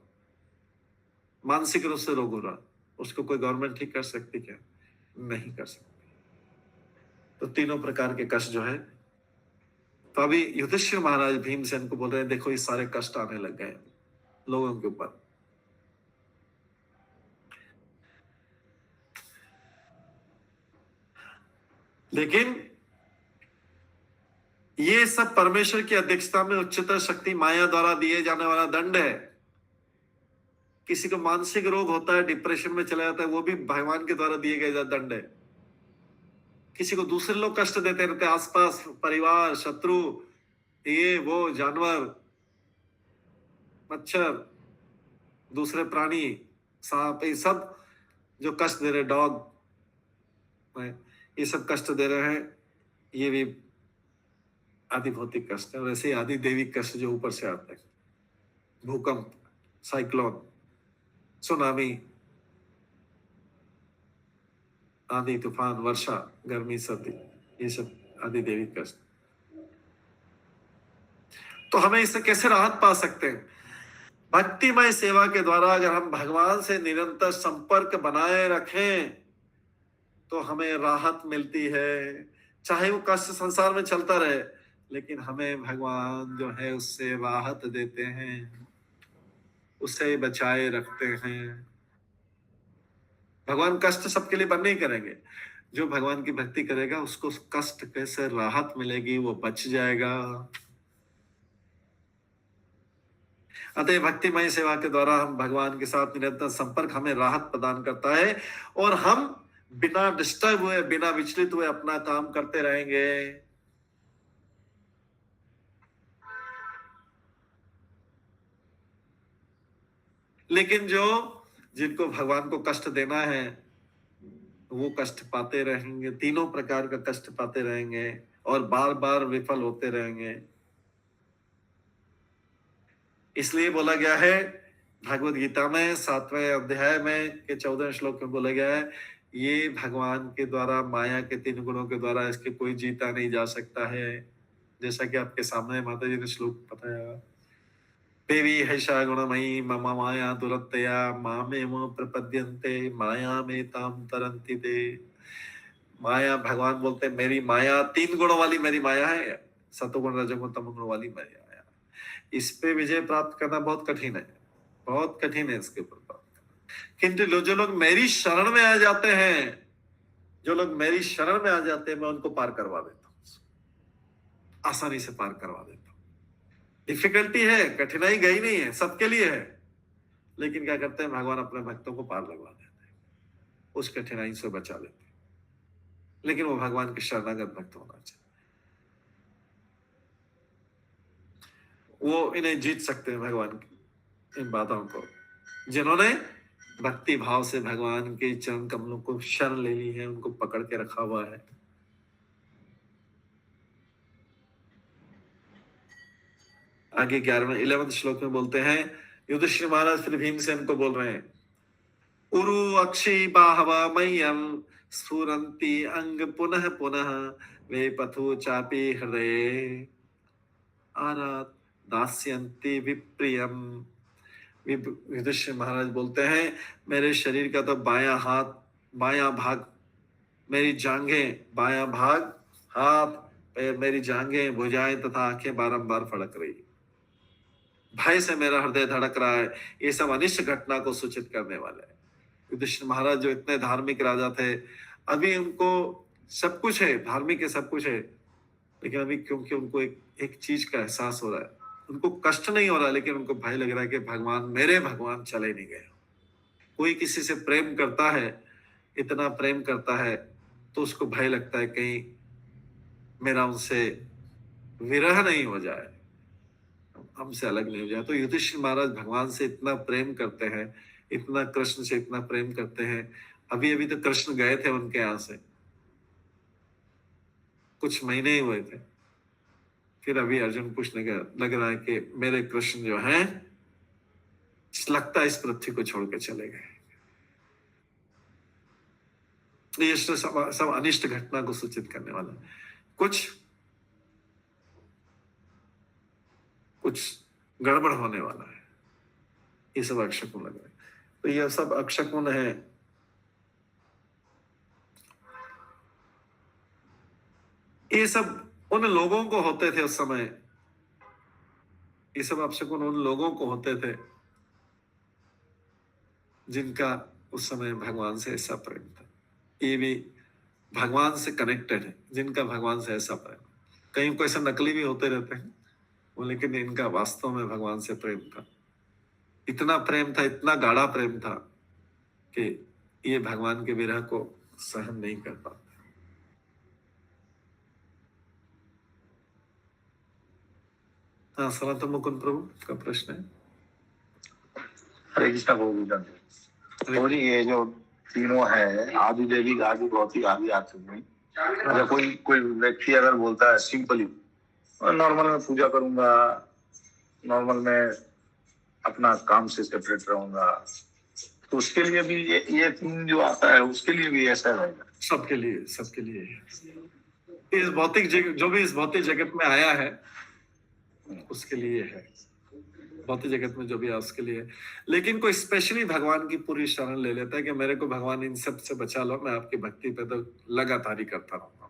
मानसिक रूप से रोग हो रहा, उसको कोई गवर्नमेंट ठीक कर सकती क्या? नहीं कर सकती। तो तीनों प्रकार के कष्ट जो है, तो अभी युधिष्ठिर महाराज भीमसेन को बोल रहे हैं, देखो ये सारे कष्ट आने लग गए लोगों के ऊपर। लेकिन ये सब परमेश्वर की अध्यक्षता में उच्चतर शक्ति माया द्वारा दिए जाने वाला दंड है। किसी को मानसिक रोग होता है, डिप्रेशन में चला जाता है, वो भी भगवान के द्वारा दिए गए दंड है। किसी को दूसरे लोग कष्ट देते रहते, आसपास परिवार, शत्रु, ये वो, जानवर, मच्छर, दूसरे प्राणी, सांप, ये सब जो कष्ट दे रहे, डॉग, ये सब कष्ट दे रहे हैं, ये भी आदि भौतिक कष्ट है। वैसे ही आदि देविक कष्ट जो ऊपर से आते हैं, भूकंप, साइक्लोन, सुनामी, आंधी, तूफान, वर्षा, गर्मी, सर्दी, ये सब आदि देविक कष्ट। तो हमें इससे कैसे राहत पा सकते हैं? भक्तिमय सेवा के द्वारा अगर हम भगवान से निरंतर संपर्क बनाए रखें तो हमें राहत मिलती है। चाहे वो कष्ट संसार में चलता रहे, लेकिन हमें भगवान जो है उससे राहत देते हैं, उससे बचाए रखते हैं। भगवान कष्ट सबके लिए बंद नहीं करेंगे। जो भगवान की भक्ति करेगा उसको कष्ट कैसे राहत मिलेगी, वो बच जाएगा। अतः भक्तिमय सेवा के द्वारा हम भगवान के साथ निरंतर संपर्क हमें राहत प्रदान करता है और हम बिना डिस्टर्ब हुए, बिना विचलित हुए अपना काम करते रहेंगे। लेकिन जिनको भगवान को कष्ट देना है वो कष्ट पाते रहेंगे, तीनों प्रकार का कष्ट पाते रहेंगे और बार बार विफल होते रहेंगे। इसलिए बोला गया है भगवत गीता में 7वें अध्याय में के 14वें श्लोक में बोला गया है, ये भगवान के द्वारा, माया के 3 गुणों के द्वारा इसके कोई जीता नहीं जा सकता है। जैसा कि आपके सामने माता जी ने श्लोक बताया, देवी हैषा गुणमयी मम माया दुरत्यया मामेव प्रपद्यन्ते माया में ताम तरन्ति ते। माया, भगवान बोलते हैं मेरी माया 3 गुणों वाली मेरी माया है, सतोगुण रजोगुण तमोगुण वाली माया है। इस पे विजय प्राप्त करना बहुत कठिन है, बहुत कठिन है इसके ऊपर प्राप्त करना। किंतु जो लोग मेरी शरण में आ जाते हैं, जो लोग मेरी शरण में आ जाते हैं, मैं उनको पार करवा देता हूँ, आसानी से पार करवा देता हूँ। डिफिकल्टी है, कठिनाई गई नहीं है, सबके लिए है, लेकिन क्या करते हैं भगवान अपने भक्तों को पार लगवा देते हैं, उस कठिनाई से बचा लेते हैं। लेकिन वो भगवान के शरणागत भक्त होना चाहिए, वो इन्हें जीत सकते हैं भगवान की इन बातों को, जिन्होंने भक्ति भाव से भगवान के चरण कमलों को शरण ले ली है, उनको पकड़ के रखा हुआ है। आगे 11वें श्लोक में बोलते हैं, युधिष्ठिर महाराज फिर भीमसेन को बोल रहे हैं, उरु अक्षी बाहवा मह्यम स्फुरन्ति अंग पुनः पुनः वे पथु चापी हृदये आरात दास्यन्ति विप्रियम युधिष्ठिर महाराज बोलते हैं, मेरे शरीर का तो बायां हाथ, बायां भाग, मेरी जांघें, बायां भाग, हाथ, पैर, मेरी जांघें, भुजाएं तथा आंखें बारंबार फड़क रही, भय से मेरा हृदय धड़क रहा है। ये सब अनिष्ट घटना को सूचित करने वाले हैं। युधिष्ठिर महाराज जो इतने धार्मिक राजा थे, अभी उनको सब कुछ है, धार्मिक है, सब कुछ है, लेकिन अभी क्योंकि उनको एक चीज का एहसास हो रहा है, उनको कष्ट नहीं हो रहा, लेकिन उनको भय लग रहा है कि भगवान, मेरे भगवान चले नहीं गए। कोई किसी से प्रेम करता है, इतना प्रेम करता है, तो उसको भय लगता है कहीं मेरा उनसे विरह नहीं हो जाए, हमसे अलग नहीं हो जाए। तो युधिष्ठिर महाराज भगवान से इतना प्रेम करते हैं, इतना कृष्ण से इतना प्रेम करते हैं। अभी अभी तो कृष्ण गए थे उनके यहाँ से, कुछ महीने ही हुए थे, फिर अभी अर्जुन पूछने लग रहा है कि मेरे कृष्ण जो हैं, लगता है इस पृथ्वी को छोड़ के चले गए। ये सब अनिष्ट घटना को सूचित करने वाला है। कुछ गड़बड़ होने वाला है, ये सब अक्षकुण लग रहा है। तो ये सब अक्षकुण है। ये सब उन लोगों को होते थे उस समय, ये सब अपशकुन उन लोगों को होते थे जिनका उस समय भगवान से ऐसा प्रेम था। ये भी भगवान से कनेक्टेड है, जिनका भगवान से ऐसा प्रेम। कहीं को ऐसा नकली भी होते रहते हैं वो, लेकिन इनका वास्तव में भगवान से प्रेम था। इतना प्रेम था, इतना गाढ़ा प्रेम था कि ये भगवान के विरह को सहन नहीं कर पाते। हाँ, सनातन मुकुंद प्रभु का प्रश्न है। हरे कृष्णा प्रभु जी, ये जो तीनों है, आदि देवी, आदि भौतिक, आदि आत्मिक, अगर कोई व्यक्ति अगर बोलता है सिंपली, नॉर्मल में पूजा करूंगा, नॉर्मल में अपना काम से सेपरेट रहूंगा, तो उसके लिए भी ये तीन जो आता है, उसके लिए भी ऐसा रहेगा? सबके लिए इस भौतिक जो भी इस भौतिक जगत में आया है उसके लिए है, भौतिक जगत में जो भी है उसके लिए। लेकिन कोई स्पेशली भगवान की पूरी शरण ले लेता है कि मेरे को भगवान इन सब से बचा लो, मैं आपकी भक्ति पे तो लगातार ही करता रहूंगा,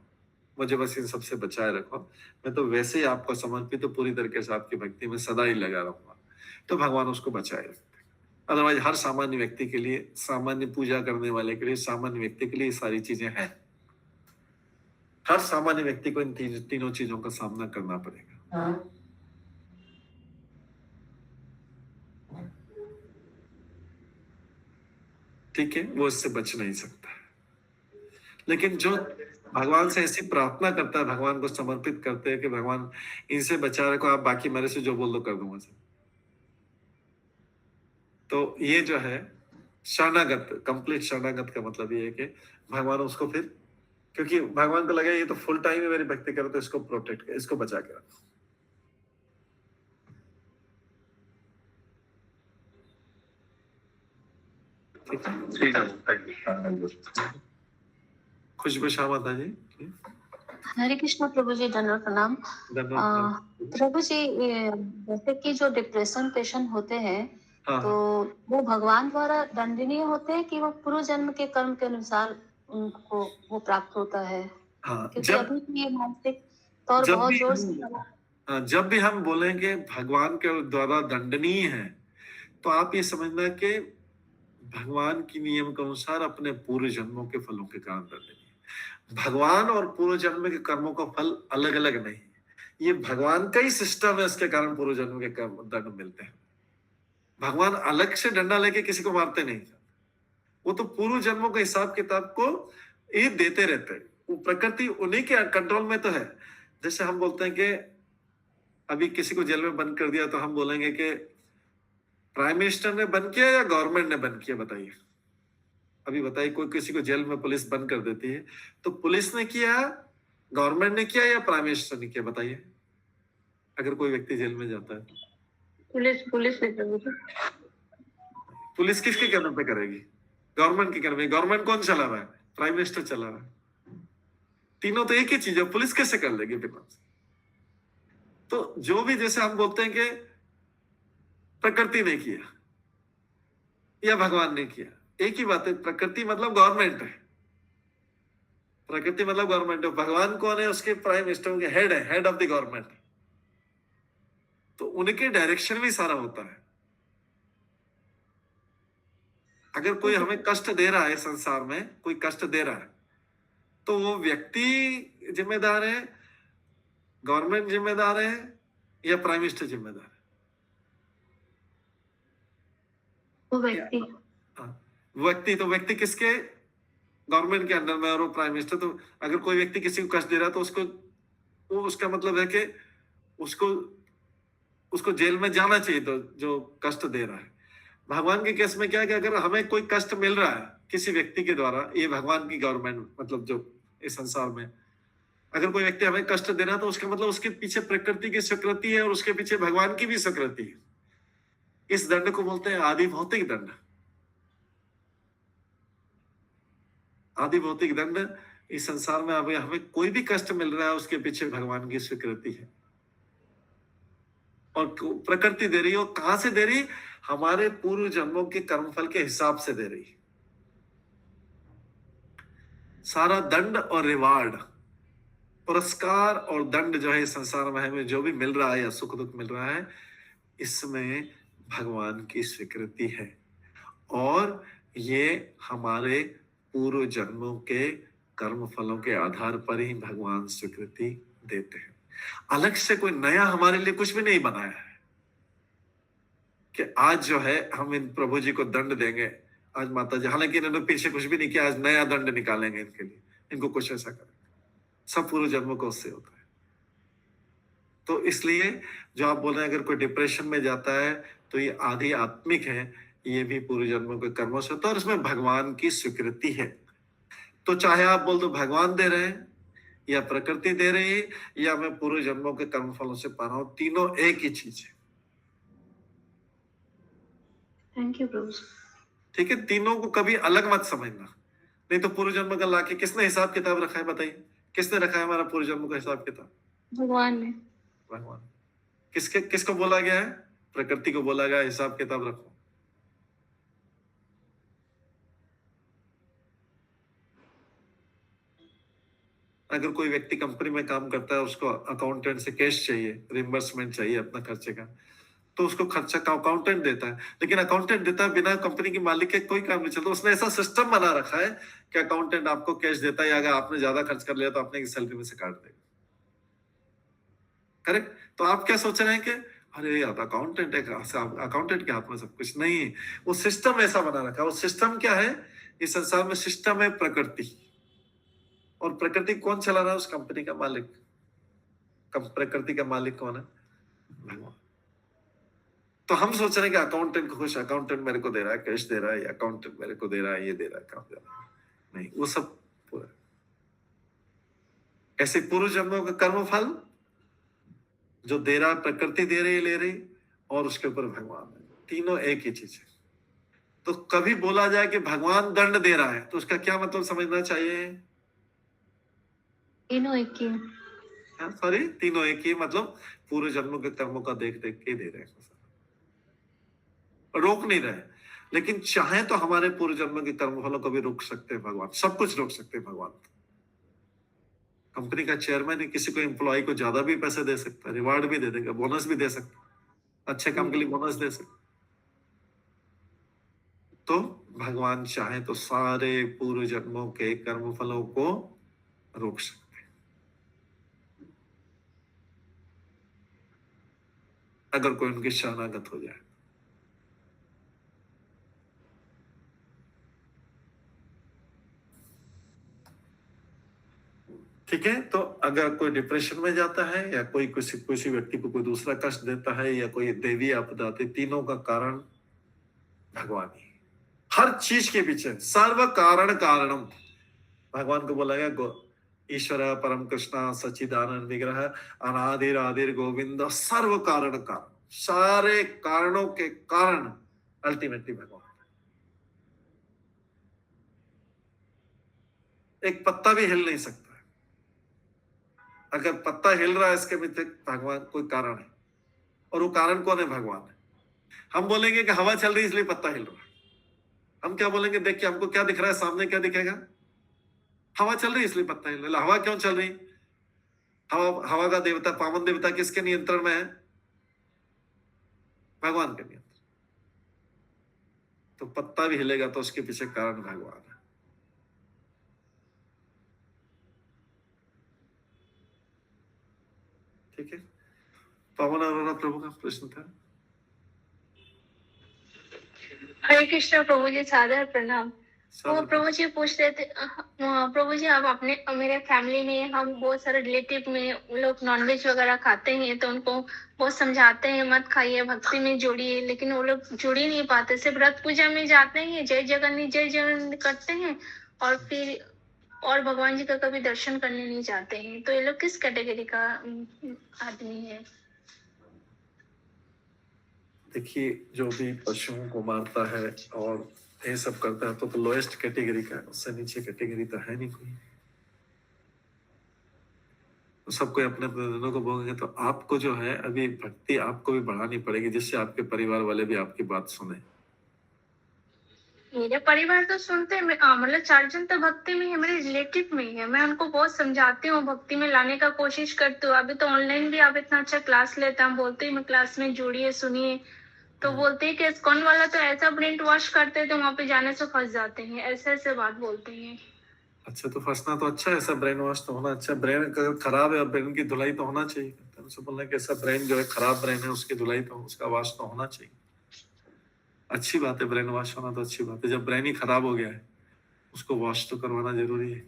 मुझे बस इन सब से बचाए रखो, मैं तो वैसे ही आपको समर्पित, तो पूरी तरीके से आपकी भक्ति में सदा ही लगा रहूंगा, तो भगवान उसको बचाए रखते हैं। अदरवाइज हर सामान्य व्यक्ति के लिए, सामान्य पूजा करने वाले के लिए, सामान्य व्यक्ति के लिए सारी चीजें हैं। हर सामान्य व्यक्ति को इन तीनों चीजों का सामना करना पड़ेगा। ठीक है, वो इससे बच नहीं सकता। लेकिन जो भगवान से ऐसी प्रार्थना करता है, भगवान को समर्पित करते हैं कि भगवान इनसे बचा रखो, आप बाकी मेरे से जो बोल दो कर दूंगा सर, तो ये जो है शरणागत, कंप्लीट शरणागत का मतलब ये है कि भगवान उसको फिर, क्योंकि भगवान को लगे ये तो फुल टाइम में मेरी भक्ति करे, तो इसको प्रोटेक्ट कर, इसको बचा के रखो। ठीक है। खुशबू शाह माता जी। हरे कृष्ण प्रभु जी, धन्यवाद प्रणाम। प्रभु जी, जैसे कि जो डिप्रेशन पेशेंट होते हैं, हाँ, तो वो भगवान द्वारा दंडनीय होते हैं कि वो पूर्व जन्म के कर्म के अनुसार उनको वो प्राप्त होता है? हाँ, क्योंकि अभी भी ये मानसिक तौर बहुत जोर से, जब भी हम बोलेंगे भगवान के द्वारा दंडनीय है, तो आप ये समझना कि भगवान की नियम के अनुसार अपने पूर्व जन्मों के फलों के कारण दंडनीय। भगवान और पूर्व जन्म के कर्मों का फल अलग अलग नहीं, ये भगवान का ही सिस्टम है, इसके कारण पूर्व जन्म के कर्म दंड मिलते हैं। भगवान अलग से डंडा लेके किसी को मारते नहीं, वो तो पूर्व जन्मों के हिसाब किताब को ये देते रहते हैं। वो प्रकृति उन्हीं के कंट्रोल में तो है। जैसे हम बोलते हैं कि अभी किसी को जेल में बंद कर दिया, तो हम बोलेंगे कि प्राइम मिनिस्टर ने बंद किया या गवर्नमेंट ने बंद किया, बताइए। अभी बताइए, कोई किसी को जेल में पुलिस बंद कर देती है, तो पुलिस ने किया, गवर्नमेंट ने किया या प्राइम मिनिस्टर ने किया, बताइए। अगर कोई व्यक्ति जेल में जाता है, पुलिस ने प्रभु जी। पुलिस किसके कहने पे करेगी? गवर्नमेंट के कहने पे। गवर्नमेंट कौन चला रहा है? प्राइम मिनिस्टर चला रहा है। तीनों तो एक ही चीज है, पुलिस कैसे कर लेगी बिना? तो जो भी, जैसे हम बोलते हैं कि प्रकृति ने किया, या भगवान ने किया, एक ही बात है। प्रकृति मतलब गवर्नमेंट है, प्रकृति मतलब गवर्नमेंट है। भगवान कौन है? उसके प्राइम मिनिस्टर के हेड है, हेड ऑफ द गवर्नमेंट। तो उनके डायरेक्शन में सारा होता है। अगर कोई हमें कष्ट दे रहा है, संसार में कोई कष्ट दे रहा है, तो वो व्यक्ति जिम्मेदार है, गवर्नमेंट जिम्मेदार है, या प्राइम मिनिस्टर जिम्मेदार है? वो व्यक्ति। व्यक्ति, तो व्यक्ति किसके? गवर्नमेंट के अंडर में, और वो प्राइम मिनिस्टर। तो अगर कोई व्यक्ति किसी को कष्ट दे रहा है तो उसको, वो उसका मतलब है कि उसको जेल में जाना चाहिए, तो जो कष्ट दे रहा है। भगवान के केस में क्या है कि अगर हमें कोई कष्ट मिल रहा है किसी व्यक्ति के द्वारा, ये भगवान की गवर्नमेंट मतलब जो इस संसार में, अगर कोई व्यक्ति हमें कष्ट दे रहा है तो उसका मतलब उसके पीछे प्रकृति की स्वीकृति है और उसके पीछे भगवान की भी स्वीकृति है। इस दंड को बोलते हैं आदि भौतिक दंड। आदि भौतिक दंड, इस संसार में अभी हमें कोई भी कष्ट मिल रहा है उसके पीछे भगवान की स्वीकृति है, और प्रकृति दे रही है। और कहां से दे रही? हमारे पूर्व जन्मों के कर्मफल के हिसाब से दे रही। सारा दंड और रिवार्ड, पुरस्कार और दंड जो है संसार में हमें जो भी मिल रहा है या सुख दुख मिल रहा है, इसमें भगवान की स्वीकृति है। और ये हमारे पूर्व जन्मों के कर्म फलों के आधार पर ही भगवान स्वीकृति देते हैं। अलग से कोई नया हमारे लिए कुछ भी नहीं बनाया है कि आज जो है हम इन प्रभु जी को दंड देंगे, आज माता जी, हालांकि इन्होंने पीछे कुछ भी नहीं किया, आज नया दंड निकालेंगे इनके लिए, इनको कुछ ऐसा करें। सब पूर्व जन्मों को उससे होता है। तो इसलिए जो आप बोल रहे हैं, अगर कोई डिप्रेशन में जाता है तो ये आधी आत्मिक है, ये भी पूर्व जन्मों के कर्मों से होता है, और इसमें भगवान की स्वीकृति है। तो चाहे आप बोल दो भगवान दे रहे हैं, या प्रकृति दे रही है, या मैं पूर्व जन्मों के कर्म फलों से पा रहा हूं, तीनों एक ही चीज है। थैंक यू प्रभु। ठीक है, तीनों को कभी अलग मत समझना। नहीं तो पूर्व जन्म का लाके किसने हिसाब किताब रखा है? बताइए, किसने रखा है हमारा पूर्व जन्म का हिसाब किताब? भगवान ने। भगवान। किसको बोला गया है? प्रकृति को बोला गया हिसाब किताब रखो। अगर कोई व्यक्ति कंपनी में काम करता है, उसको अकाउंटेंट से कैश चाहिए, रिम्बर्समेंट चाहिए अपना खर्चे का, तो उसको खर्चा का अकाउंटेंट देता है। लेकिन अकाउंटेंट देता है बिना कंपनी के मालिक के कोई काम नहीं चलता। उसने ऐसा सिस्टम बना रखा है कि अकाउंटेंट आपको कैश देता है, अगर आपने ज्यादा खर्च कर लिया तो अपने की सैलरी में से काट देगा। करेक्ट? तो आप क्या सोच रहे हैं कि अरे यार अकाउंटेंट है, अकाउंटेंट के हाथ में सब कुछ नहीं। वो सिस्टम ऐसा बना रखा है। वो सिस्टम क्या है? इस संसार में सिस्टम है प्रकृति, और प्रकृति कौन चला रहा है? उस कंपनी का मालिक। प्रकृति का मालिक कौन है? भगवान। तो हम सोच रहे हैं कि अकाउंटेंट को खुश, अकाउंटेंट मेरे को दे रहा है, कैश दे रहा है, अकाउंटेंट मेरे को दे रहा है, ये दे रहा है, काम दे रहा है। नहीं, वो सब पूरा। ऐसे पूर्व जन्मों का कर्म फल जो दे रहा, प्रकृति दे रही, ले रही, और उसके ऊपर भगवान है। तीनों एक ही चीज है। तो कभी बोला जाए कि भगवान दंड दे रहा है, तो उसका क्या मतलब समझना चाहिए? तीनों एक ही। सॉरी, तीनों एक ही मतलब पूर्व जन्मों के कर्मों का देख देख के दे रहे हैं, रोक नहीं रहे। लेकिन चाहे तो हमारे पूर्व जन्म के कर्म फलों को भी रोक सकते हैं भगवान। सब कुछ रोक सकते हैं भगवान। कंपनी का चेयरमैन है, किसी को एम्प्लॉय को ज्यादा भी पैसे दे सकता है, रिवार्ड भी दे देगा, बोनस भी दे सकता है, अच्छे काम के लिए बोनस दे सकता। तो भगवान चाहे तो सारे पूर्व जन्मों के कर्म फलों को रोक सकते हैं, अगर कोई उनके शरणागत हो जाए। ठीक है, तो अगर कोई डिप्रेशन में जाता है, या कोई किसी व्यक्ति को कोई दूसरा कष्ट देता है, या कोई देवी आपदा आती, तीनों का कारण भगवान ही। हर चीज के पीछे सर्व कारण कारणम, भगवान को बोला गया ईश्वर परम कृष्ण सच्चिदानंद विग्रह अनादिर आदिर गोविंद सर्व कारण कारण, सारे कारणों के कारण अल्टीमेटली भगवान। एक पत्ता भी हिल नहीं सकता। अगर पत्ता हिल रहा है, इसके पीछे भगवान कोई कारण है, और वो कारण कौन है? भगवान है। हम बोलेंगे कि हवा चल रही है इसलिए पत्ता हिल रहा है, हम क्या बोलेंगे, देख के हमको क्या दिख रहा है, सामने क्या दिखेगा? हवा चल रही है इसलिए पत्ता हिल रहा है। हवा क्यों चल रही? हवा का देवता, पावन देवता किसके नियंत्रण में है? भगवान के नियंत्रण। तो पत्ता भी हिलेगा तो उसके पीछे कारण भगवान है। ठीक है, पवन अरोरा प्रभु का प्रश्न था। हरे कृष्णा प्रभु जी, सादर प्रणाम। वो प्रभु जी पूछ रहे थे, प्रभु जी अब अपने मेरे फैमिली में हम बहुत सारे रिलेटिव में लोग नॉनवेज वगैरह खाते हैं, तो उनको बहुत समझाते हैं मत खाइए, भक्ति में जोड़िए, लेकिन वो लोग जुड़ ही नहीं पाते। सिर्फ व्रत पूजा में जाते हैं, जय जगन्नाथ जय जगन्नाथ करते हैं और फिर और भगवान जी का कभी दर्शन करने नहीं जाते हैं। तो ये लोग किस कैटेगरी का आदमी है? देखिए, जो भी पशुओं को मारता है और ये सब करता है तो लोएस्ट कैटेगरी का है, उससे नीचे कैटेगरी तो है नहीं कोई। तो सब कोई अपने अपने दिनों को भोगेंगे। तो आपको जो है अभी भक्ति आपको भी बढ़ानी पड़ेगी, जिससे आपके परिवार वाले भी आपकी बात सुने। मेरे परिवार तो सुनते हैं, मतलब 4 जन तो भक्ति में है, मेरे रिलेटिव में है। मैं उनको बहुत समझाती हूँ, भक्ति में लाने का कोशिश करती हूँ। अभी तो ऑनलाइन भी आप इतना अच्छा क्लास लेता हूँ, बोलते हैं मैं क्लास में जुड़िए, सुनिए। तो बोलते हैं कि इस्कॉन वाला तो ऐसा ब्रेन वॉश करते हैं तो वहां पे जाने से फंस जाते हैं, ऐसे ऐसे बात बोलते हैं। अच्छा, तो फंसना तो अच्छा है, ऐसा ब्रेन वॉश तो होना अच्छा। ब्रेन अगर खराब है और ब्रेन की धुलाई तो होना चाहिए। तो बोलना कि ऐसा ब्रेन जो है खराब ब्रेन है, उसकी धुलाई तो, उसका वॉश तो होना चाहिए। अच्छी बात है, ब्रेन वॉश होना तो अच्छी बात है। जब ब्रेन ही खराब हो गया है उसको वॉश तो करवाना जरूरी है।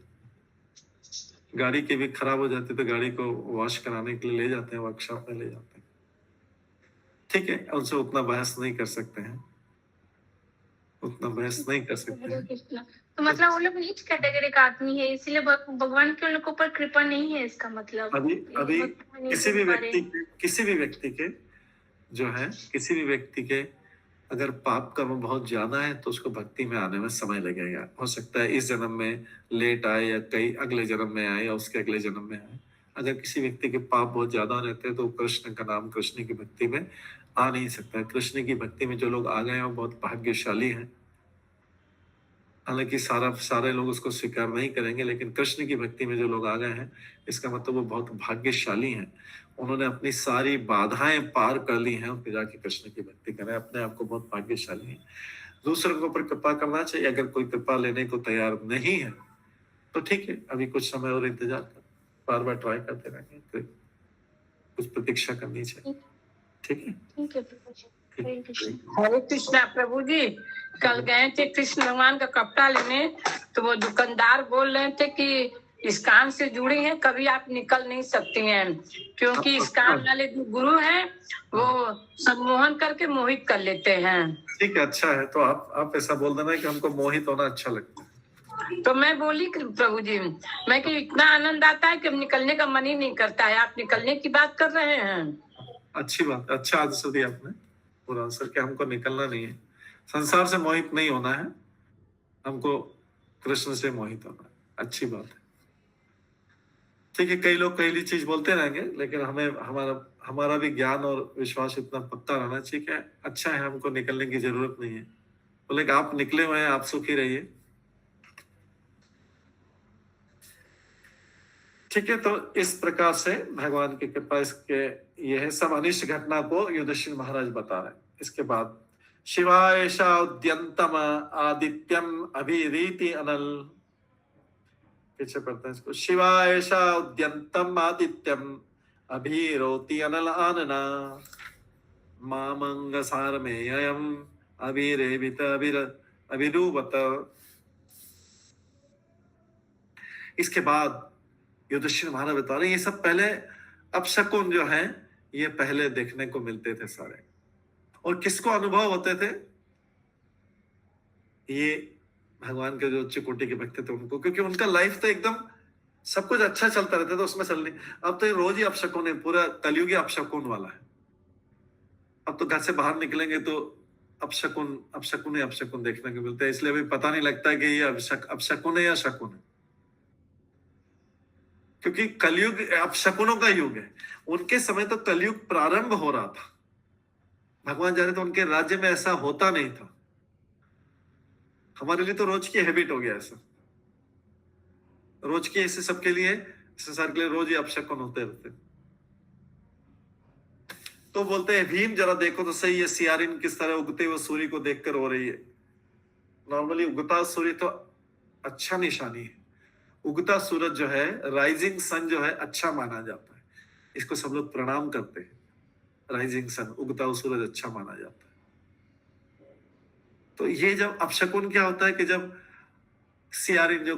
गाड़ी की भी खराब हो जाती है तो गाड़ी को वॉश कराने के लिए ले जाते हैं, वर्कशॉप में ले जाते हैं। ठीक है, उनसे उतना बहस नहीं कर सकते हैं, उतना बहस नहीं कर सकते हैं। तो मतलब वो लोग नीच कैटेगरी का आदमी है, इसीलिए भगवान के उन लोगों पर कृपा नहीं है, इसका मतलब। अभी किसी भी व्यक्ति के जो है, किसी भी व्यक्ति के अगर पाप कर्म बहुत ज्यादा है तो उसको भक्ति में आने में समय लगेगा। हो सकता है इस जन्म में लेट आए या कई अगले जन्म में आए या उसके अगले जन्म में आए। अगर किसी व्यक्ति के पाप बहुत ज्यादा रहते हैं तो कृष्ण का नाम, कृष्ण की भक्ति में आ नहीं सकता। कृष्ण की भक्ति में जो लोग आ गए हैं वो बहुत भाग्यशाली हैं। हालांकि सारे लोग उसको स्वीकार नहीं करेंगे, लेकिन कृष्ण की भक्ति में जो लोग आ गए हैं इसका मतलब वो बहुत भाग्यशाली हैं। उन्होंने अपनी सारी बाधाएं पार कर ली हैं और फिर जाके कृष्ण की भक्ति करें, अपने आप को बहुत भाग्यशाली हैं। दूसरों के ऊपर कृपा करना चाहिए। अगर कोई कृपा लेने को तैयार नहीं है तो ठीक है, अभी कुछ समय और इंतजार कर, बार बार ट्राई करते रहेंगे, कुछ प्रतीक्षा करनी चाहिए। ठीक है, ठीक है प्रभु जी। हरे कृष्णा प्रभु जी, कल गए थे कृष्ण भगवान का कपड़ा लेने, तो वो दुकानदार बोल रहे थे कि इस काम से जुड़ी हैं, कभी आप निकल नहीं सकती हैं, क्योंकि इस काम वाले जो गुरु हैं वो सम्मोहन करके मोहित कर लेते हैं। ठीक है, अच्छा है। तो आप ऐसा बोल देना कि हमको मोहित होना अच्छा लगता है। तो मैं बोली प्रभु जी, मैं कि इतना आनंद आता है कि निकलने का मन ही नहीं करता है, आप निकलने की बात कर रहे हैं। अच्छी बात, अच्छा आंसर दिया आपने, पूरा आंसर कि हमको निकलना नहीं है, संसार से मोहित नहीं होना है, हमको कृष्ण से मोहित होना है। अच्छी बात है। ठीक है, कई लोग कई चीज बोलते रहेंगे, लेकिन हमें हमारा भी ज्ञान और विश्वास इतना पक्का रहना चाहिए कि अच्छा है, हमको निकलने की जरूरत नहीं है। बोले कि आप निकले हुए हैं, आप सुखी रहिए। ठीक है, तो इस प्रकार से भगवान की कृपा, इसके ये है सब अनिष्ट घटना को युधिष्ठिर महाराज बता रहे हैं। इसके बाद शिवायशा उद्यंतम आदित्यम अभिरीति अनल, पीछे पढ़ते हैं इसको। शिवायशा उद्यंतम आदित्यम अभिरोति अनल आनना मामंग सारमेयम अभिरेवित अभिरूपत। इसके बाद युधिष्ठिर महाराज बता रहे ये सब पहले अपशकुन जो है ये पहले देखने को मिलते थे सारे, और किसको अनुभव होते थे? ये भगवान के जो उच्च कोटि के भक्त थे उनको, क्योंकि उनका लाइफ तो एकदम सब कुछ अच्छा चलता रहता था, उसमें चल नहीं। अब तो रोज ही अपशकुन है, पूरा कलयुगी अपशकुन वाला है। अब तो घर से बाहर निकलेंगे तो अपशकुन देखने को मिलते हैं, इसलिए अभी पता नहीं लगता है कि ये अपशकुन है या शकुन है, क्योंकि कलयुग अपशकुनों का युग है। उनके समय तो कलयुग प्रारंभ हो रहा था, भगवान जा रहे तो उनके राज्य में ऐसा होता नहीं था। हमारे लिए तो रोज की हैबिट हो गया ऐसा, रोज की ऐसे सबके लिए, संसार के लिए रोज ही अपशकुन होते रहते। तो बोलते हैं भीम जरा देखो तो सही है सियारिन किस तरह उगते हुए सूर्य को देखकर रो रही है। नॉर्मली उगता सूर्य तो अच्छा निशानी है, उगता सूरज जो है, राइजिंग सन जो है, अच्छा माना जाता है, इसको सब लोग प्रणाम करते हैं। राइजिंग सन, उगता हुआ सूरज अच्छा माना जाता है। तो ये जब अपशकुन क्या होता है कि जब सियारिन जो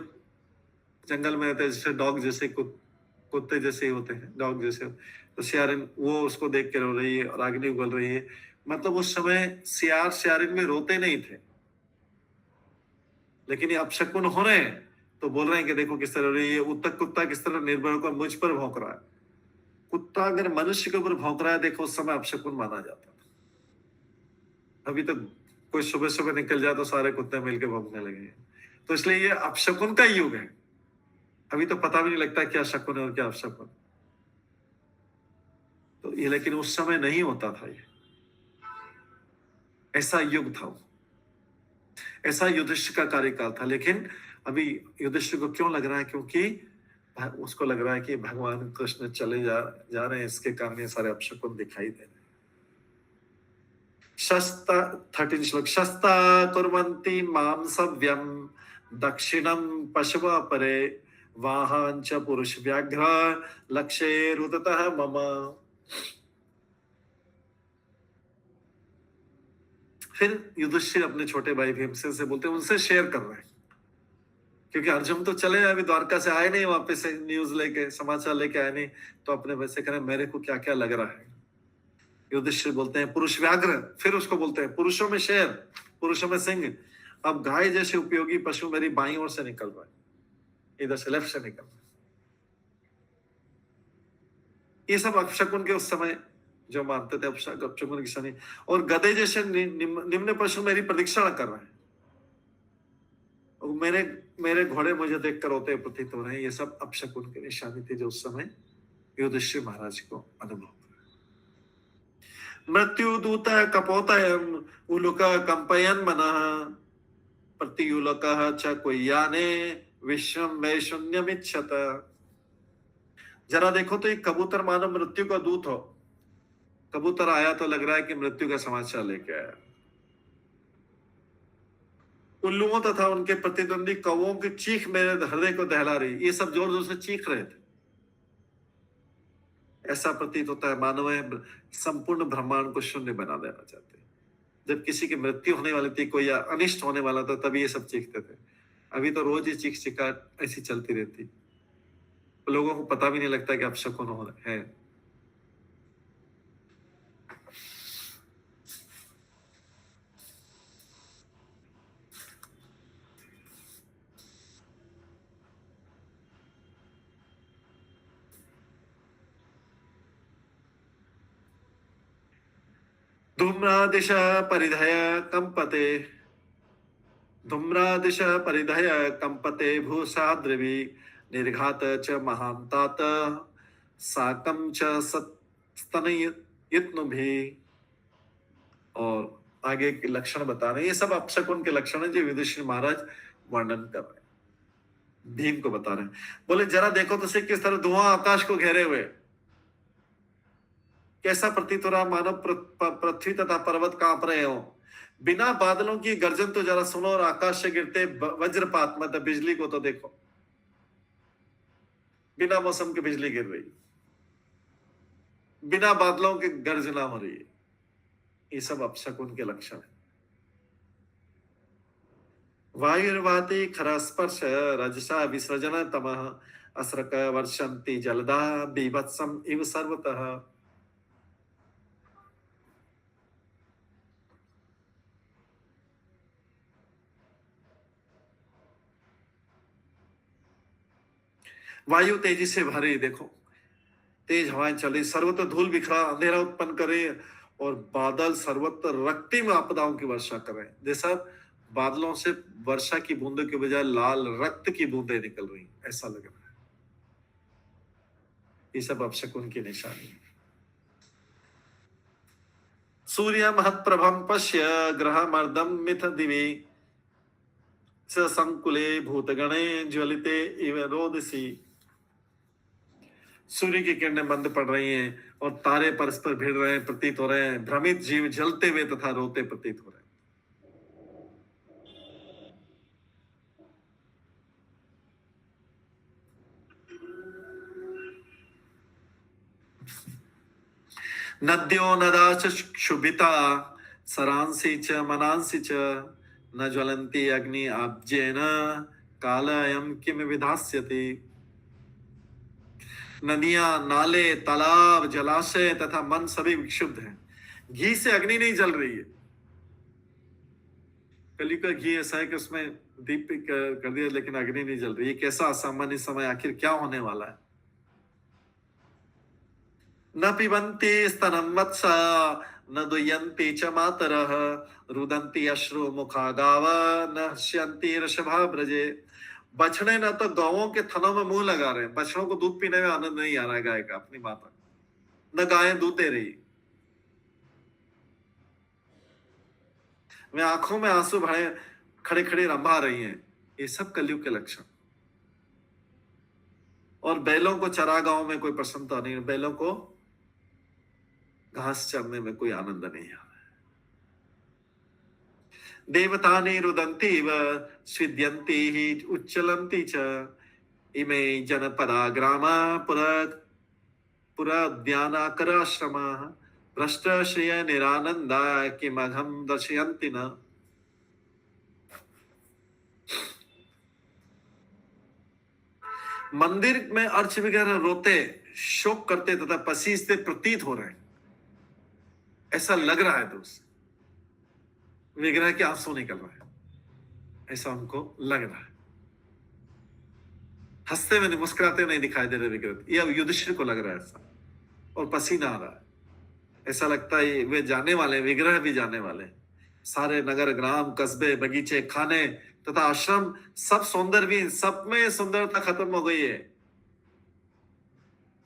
जंगल में रहते हैं, जैसे डॉग जैसे कुत्ते जैसे होते हैं, डॉग जैसे, तो सियारिन वो उसको देख के रो रही है और अग्नि उगल रही है। मतलब उस समय सियारिन में रोते नहीं थे, लेकिन ये अपशकुन हो रहे हैं तो बोल रहे हैं कि देखो किस तरह रही है। उत्तक कुत्ता किस तरह निर्भय होकर मुझ पर भौंक रहा है। कुत्ता अगर मनुष्य के ऊपर भौंक रहा है, देखो उस समय अपशकुन माना जाता था। अभी तो कोई सुबह सुबह निकल जाए तो सारे कुत्ते मिलकर भौंकने लगे। तो इसलिए ये अपशकुन का युग है। अभी तो पता भी नहीं लगता क्या शकुन है और क्या अपशकुन। तो ये लेकिन उस समय नहीं होता था, ये ऐसा युग था, ऐसा युधिष्ठिर का कार्यकाल था। लेकिन अभी युधिष्ठिर को क्यों लग रहा है? क्योंकि उसको लग रहा है कि भगवान कृष्ण चले जा रहे हैं, इसके कारण ये सारे अपशकुन दिखाई दे रहे हैं। शस्ता 13 श्लोक, शस्ता कुर्वन्ति मां सव्यम दक्षिणम पशव परे वाहांच पुरुष व्याघ्र लक्ष्ये रुदतः मम। फिर युधिष्ठिर अपने छोटे भाई भीमसेन से बोलते हैं, उनसे शेयर कर रहे हैं, क्योंकि अर्जुन तो चले अभी द्वारका से आए नहीं, वापस से न्यूज लेके समाचार लेके आए नहीं, तो अपने वैसे करें मेरे को क्या क्या लग रहा है। युधिष्ठिर बोलते हैं पुरुष व्याघ्र, फिर उसको बोलते हैं पुरुषों में शेर, पुरुषों में सिंह। अब गाय जैसे उपयोगी पशु मेरी बाईं ओर से निकल रहा है, इधर से लेफ्ट से निकल रहा है। ये सब अपशकुन के उस समय जो मानते थे अपशकुन की शनि। और गधे जैसे निम्न पशु मेरी प्रदीक्षा कर रहे हैं, मेरे घोड़े मुझे देखकर रोते प्रतीत हो रहे हैं। ये सब अपशकुन की निशानी थी जो उस समय युधिष्ठिर महाराज को अनुभव। मृत्यु दूत कपोतयम उलुक कंपयन मनः प्रतियुलकः च कुय्याने विश्वम वैशून्यमिच्छत। जरा देखो तो एक कबूतर मानो मृत्यु का दूत हो। कबूतर आया तो लग रहा है कि मृत्यु का समाचार लेके आया। उल्लुओं तथा उनके प्रतिद्वंदी कौवों की चीख मेरे हृदय को दहला रही। ये सब जोर जोर से चीख रहे थे। ऐसा प्रतीत होता है मानव संपूर्ण ब्रह्मांड को शून्य बना देना चाहते। जब किसी की मृत्यु होने वाली थी, कोई अनिष्ट होने वाला था, तभी ये सब चीखते थे। अभी तो रोज ही चीख चिकाट ऐसी चलती रहती, लोगों को पता भी नहीं लगता कि अपशकुन हो रहे हैं। धूम्रादिश परिधय कंपते, धूम्रादिश परिधय कंपते भूसाद्रवि निर्घात च महांतात साकम च स्तनयित्नुभि। और आगे के लक्षण बता रहे हैं। ये सब अपशकुन के लक्षण है जो युधिष्ठिर महाराज वर्णन कर रहे हैं, भीम को बता रहे हैं। बोले जरा देखो तो किस तरह धुआं आकाश को घेरे हुए, कैसा प्रतीत हो रहा मानो पृथ्वी तथा पर्वत कांप रहे हो। बिना बादलों की गर्जन तो जरा सुनो, और आकाश से गिरते वज्रपात मतलब बिजली को तो देखो, बिना मौसम की बिजली गिर रही, बिना बादलों की गर्जना हो रही है। ये सब अपशकुन के लक्षण है। वायुर्वाति खरस्पर्श रजसा विसर्जन तमः असृक वर्षन्ति जलदा बीभत्सम इव सर्वतः। वायु तेजी से भरे, देखो तेज हवाएं चले, सर्वत्र धूल बिखरा, अंधेरा उत्पन्न करे, और बादल सर्वत्र रक्तिम आपदाओं की वर्षा करें। जैसा बादलों से वर्षा की बूंदों के बजाय लाल रक्त की बूंदें निकल रही, ऐसा लग रहा है। ये सब अपशकुन की निशानी है। सूर्य महत्प्रभम पश्य ग्रह मर्दम मिथ दिवि स संकुले भूतगणे ज्वलिते इव रोदसी। सूर्य की किरणें मंद पड़ रही हैं और तारे परस्पर भिड़ रहे हैं, प्रतीत हो रहे हैं। भ्रमित जीव जलते हुए तथा रोते प्रतीत हो रहे हैं। नद्यो नदा च क्षुभिता सरांसि च मनांसि च न ज्वलन्ति अग्नि आब्जेन कालयं किम विधास्यति। नदियां, नाले, तालाब, जलाशय तथा मन सभी विक्षुब्ध हैं। घी से अग्नि नहीं जल रही है। कली का घी ऐसा है कि उसमें दीप कर दिया लेकिन अग्नि नहीं जल रही है। कैसा असामान्य समय, आखिर क्या होने वाला है। न पिबन्ति स्तनं वत्सा न दुयन्ति च मातरः रुदन्ति अश्रु मुखा गावा न हस्यन्ति ऋषभा ब्रजे। बछड़े न तो गायों के थनों में मुंह लगा रहे हैं। बछड़ों को दूध पीने में आनंद नहीं आ रहा है गाय का, अपनी माता। न गायें दूध दे रही, वे आंखों में आंसू भरे खड़े खड़े रंभा रही हैं। ये सब कलयुग के लक्षण। और बैलों को चरागाहों में कोई प्रसन्नता नहीं, बैलों को घास चरने में कोई आनंद नहीं आ रहा है। देवतानि रुदन्ति व स्विद्यन्ति हि उच्चलन्ति च इमे जनपदा ग्रामा पुरोद्यानाकराश्रमाः भ्रष्ट श्रिय निरानन्दा किमघं दर्शयन्ति न। मंदिर में अर्च वगैरह रोते, शोक करते तथा पसीजते प्रतीत हो रहे हैं। ऐसा लग रहा है दोस्त, विग्रह के आंसू निकल रहे हैं, ऐसा उनको लग रहा है। हंसते हुए मुस्कुराते नहीं दिखाई दे रहे विग्रह। ये अब युधिष्ठिर को लग रहा है ऐसा, और पसीना आ रहा है। ऐसा लगता है वे जाने वाले, विग्रह भी जाने वाले। सारे नगर, ग्राम, कस्बे, बगीचे, खाने तथा आश्रम सब सौंदर्य भी, सब में सुंदरता खत्म हो गई है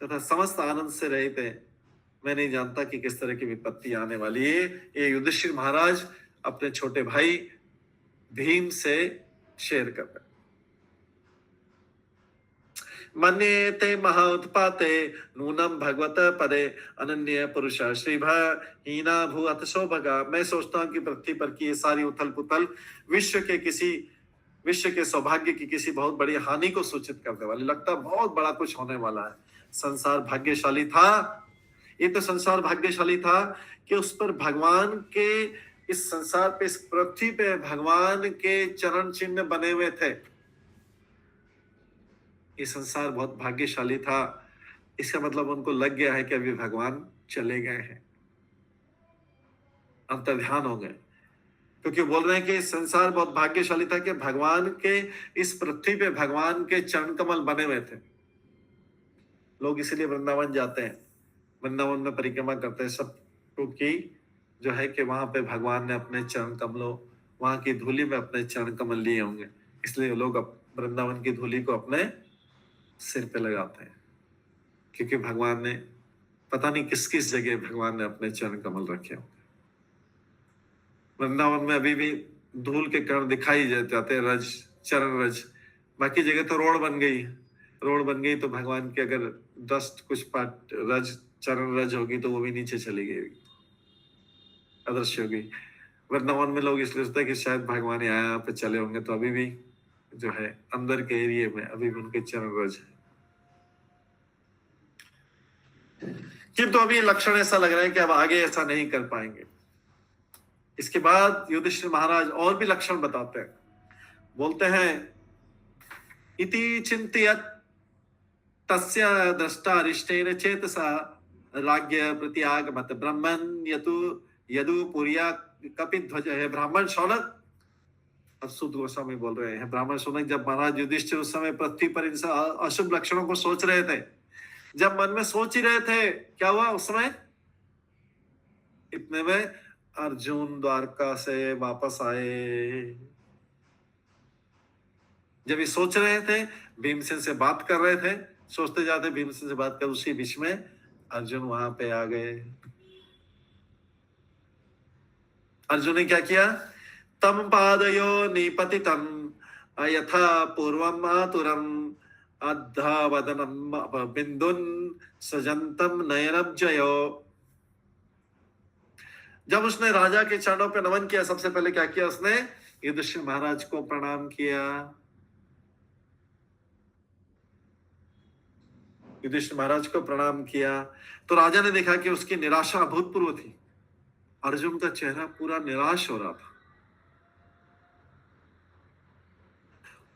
तथा समस्त आनंद से रहित है। मैं नहीं जानता कि किस तरह की विपत्ति आने वाली है। ये युधिष्ठिर महाराज अपने छोटे भाई भीम से शेयर कर रहे। मन्येते महाउत्पाते नूनम भगवत पदे अनन्य पुरुष श्रीभ हीना भू अतशो भगा। मैं सोचता हूं कि पृथ्वी पर की ये सारी उथल पुथल विश्व के सौभाग्य की किसी बहुत बड़ी हानि को सूचित करने वाली। लगता बहुत बड़ा कुछ होने वाला है। संसार भाग्यशाली था, ये तो संसार भाग्यशाली था कि उस पर भगवान के, इस संसार पे, इस पृथ्वी पे भगवान के चरण चिन्ह बने हुए थे। ये संसार बहुत भाग्यशाली था। इसका मतलब उनको लग गया है कि अभी भगवान चले गए हैं, अंतर्ध्यान हो गए। क्योंकि बोल रहे हैं कि संसार बहुत भाग्यशाली था कि भगवान के, इस पृथ्वी पे भगवान के चरण कमल बने हुए थे। लोग इसीलिए वृंदावन जाते हैं, वृंदावन में परिक्रमा करते हैं सब, क्योंकि जो है कि वहां पे भगवान ने अपने चरण कमलों, वहां की धूली में अपने चरण कमल लिए होंगे, इसलिए लोग वृंदावन की धूली को अपने सिर पे लगाते हैं। क्योंकि भगवान ने, पता नहीं किस किस जगह भगवान ने अपने चरण कमल रखे होंगे। वृंदावन में अभी भी धूल के कण दिखाई जाते हैं, रज, चरण रज। बाकी जगह तो रोड बन गई, रोड बन गई तो भगवान के अगर डस्ट कुछ पार्ट रज, चरण रज होगी तो वो भी नीचे चली गई, अदृश्य होगी। वृंदावन में लोग इसलिए सोचते हैं कि शायद भगवान यहाँ पे चले होंगे, तो अभी भी जो है अंदर के एरिया में अभी भी उनके चरण रज है। किंतु अभी लक्षण ऐसा लग रहा है कि अब आगे ऐसा नहीं कर पाएंगे। इसके बाद युधिष्ठिर महाराज और भी लक्षण बताते हैं। बोलते हैं इति चिंतयत् तस्य दृष्टा अरिष्टेन चेतसा राज्ञ प्रत्यागमत ब्रह्मन् यदु पुरिया कपिध्वज। है ब्राह्मण शौनक, अब सुध गोस्वामी बोल रहे हैं, ब्राह्मण शौनक जब महाराज युधिष्ठिर उस समय पृथ्वी पर इन अशुभ लक्षणों को सोच रहे थे, जब मन में सोच ही रहे थे, क्या हुआ उस समय? इतने में अर्जुन द्वारका से वापस आए। जब ये सोच रहे थे, भीमसेन से बात कर रहे थे, सोचते जाते भीमसेन से बात कर, उसी बीच में अर्जुन वहां पे आ गए। अर्जुन ने क्या किया? तम पादयो निपतितम यथा पूर्वम आतुरम अद्धावदनम बिंदुन सजंतम नयनम जयो। जब उसने राजा के चरणों पे नमन किया, सबसे पहले क्या किया उसने? युधिष्ठिर महाराज को प्रणाम किया। युधिष्ठिर महाराज को प्रणाम किया तो राजा ने देखा कि उसकी निराशा अभूतपूर्व थी। अर्जुन का चेहरा पूरा निराश हो रहा था।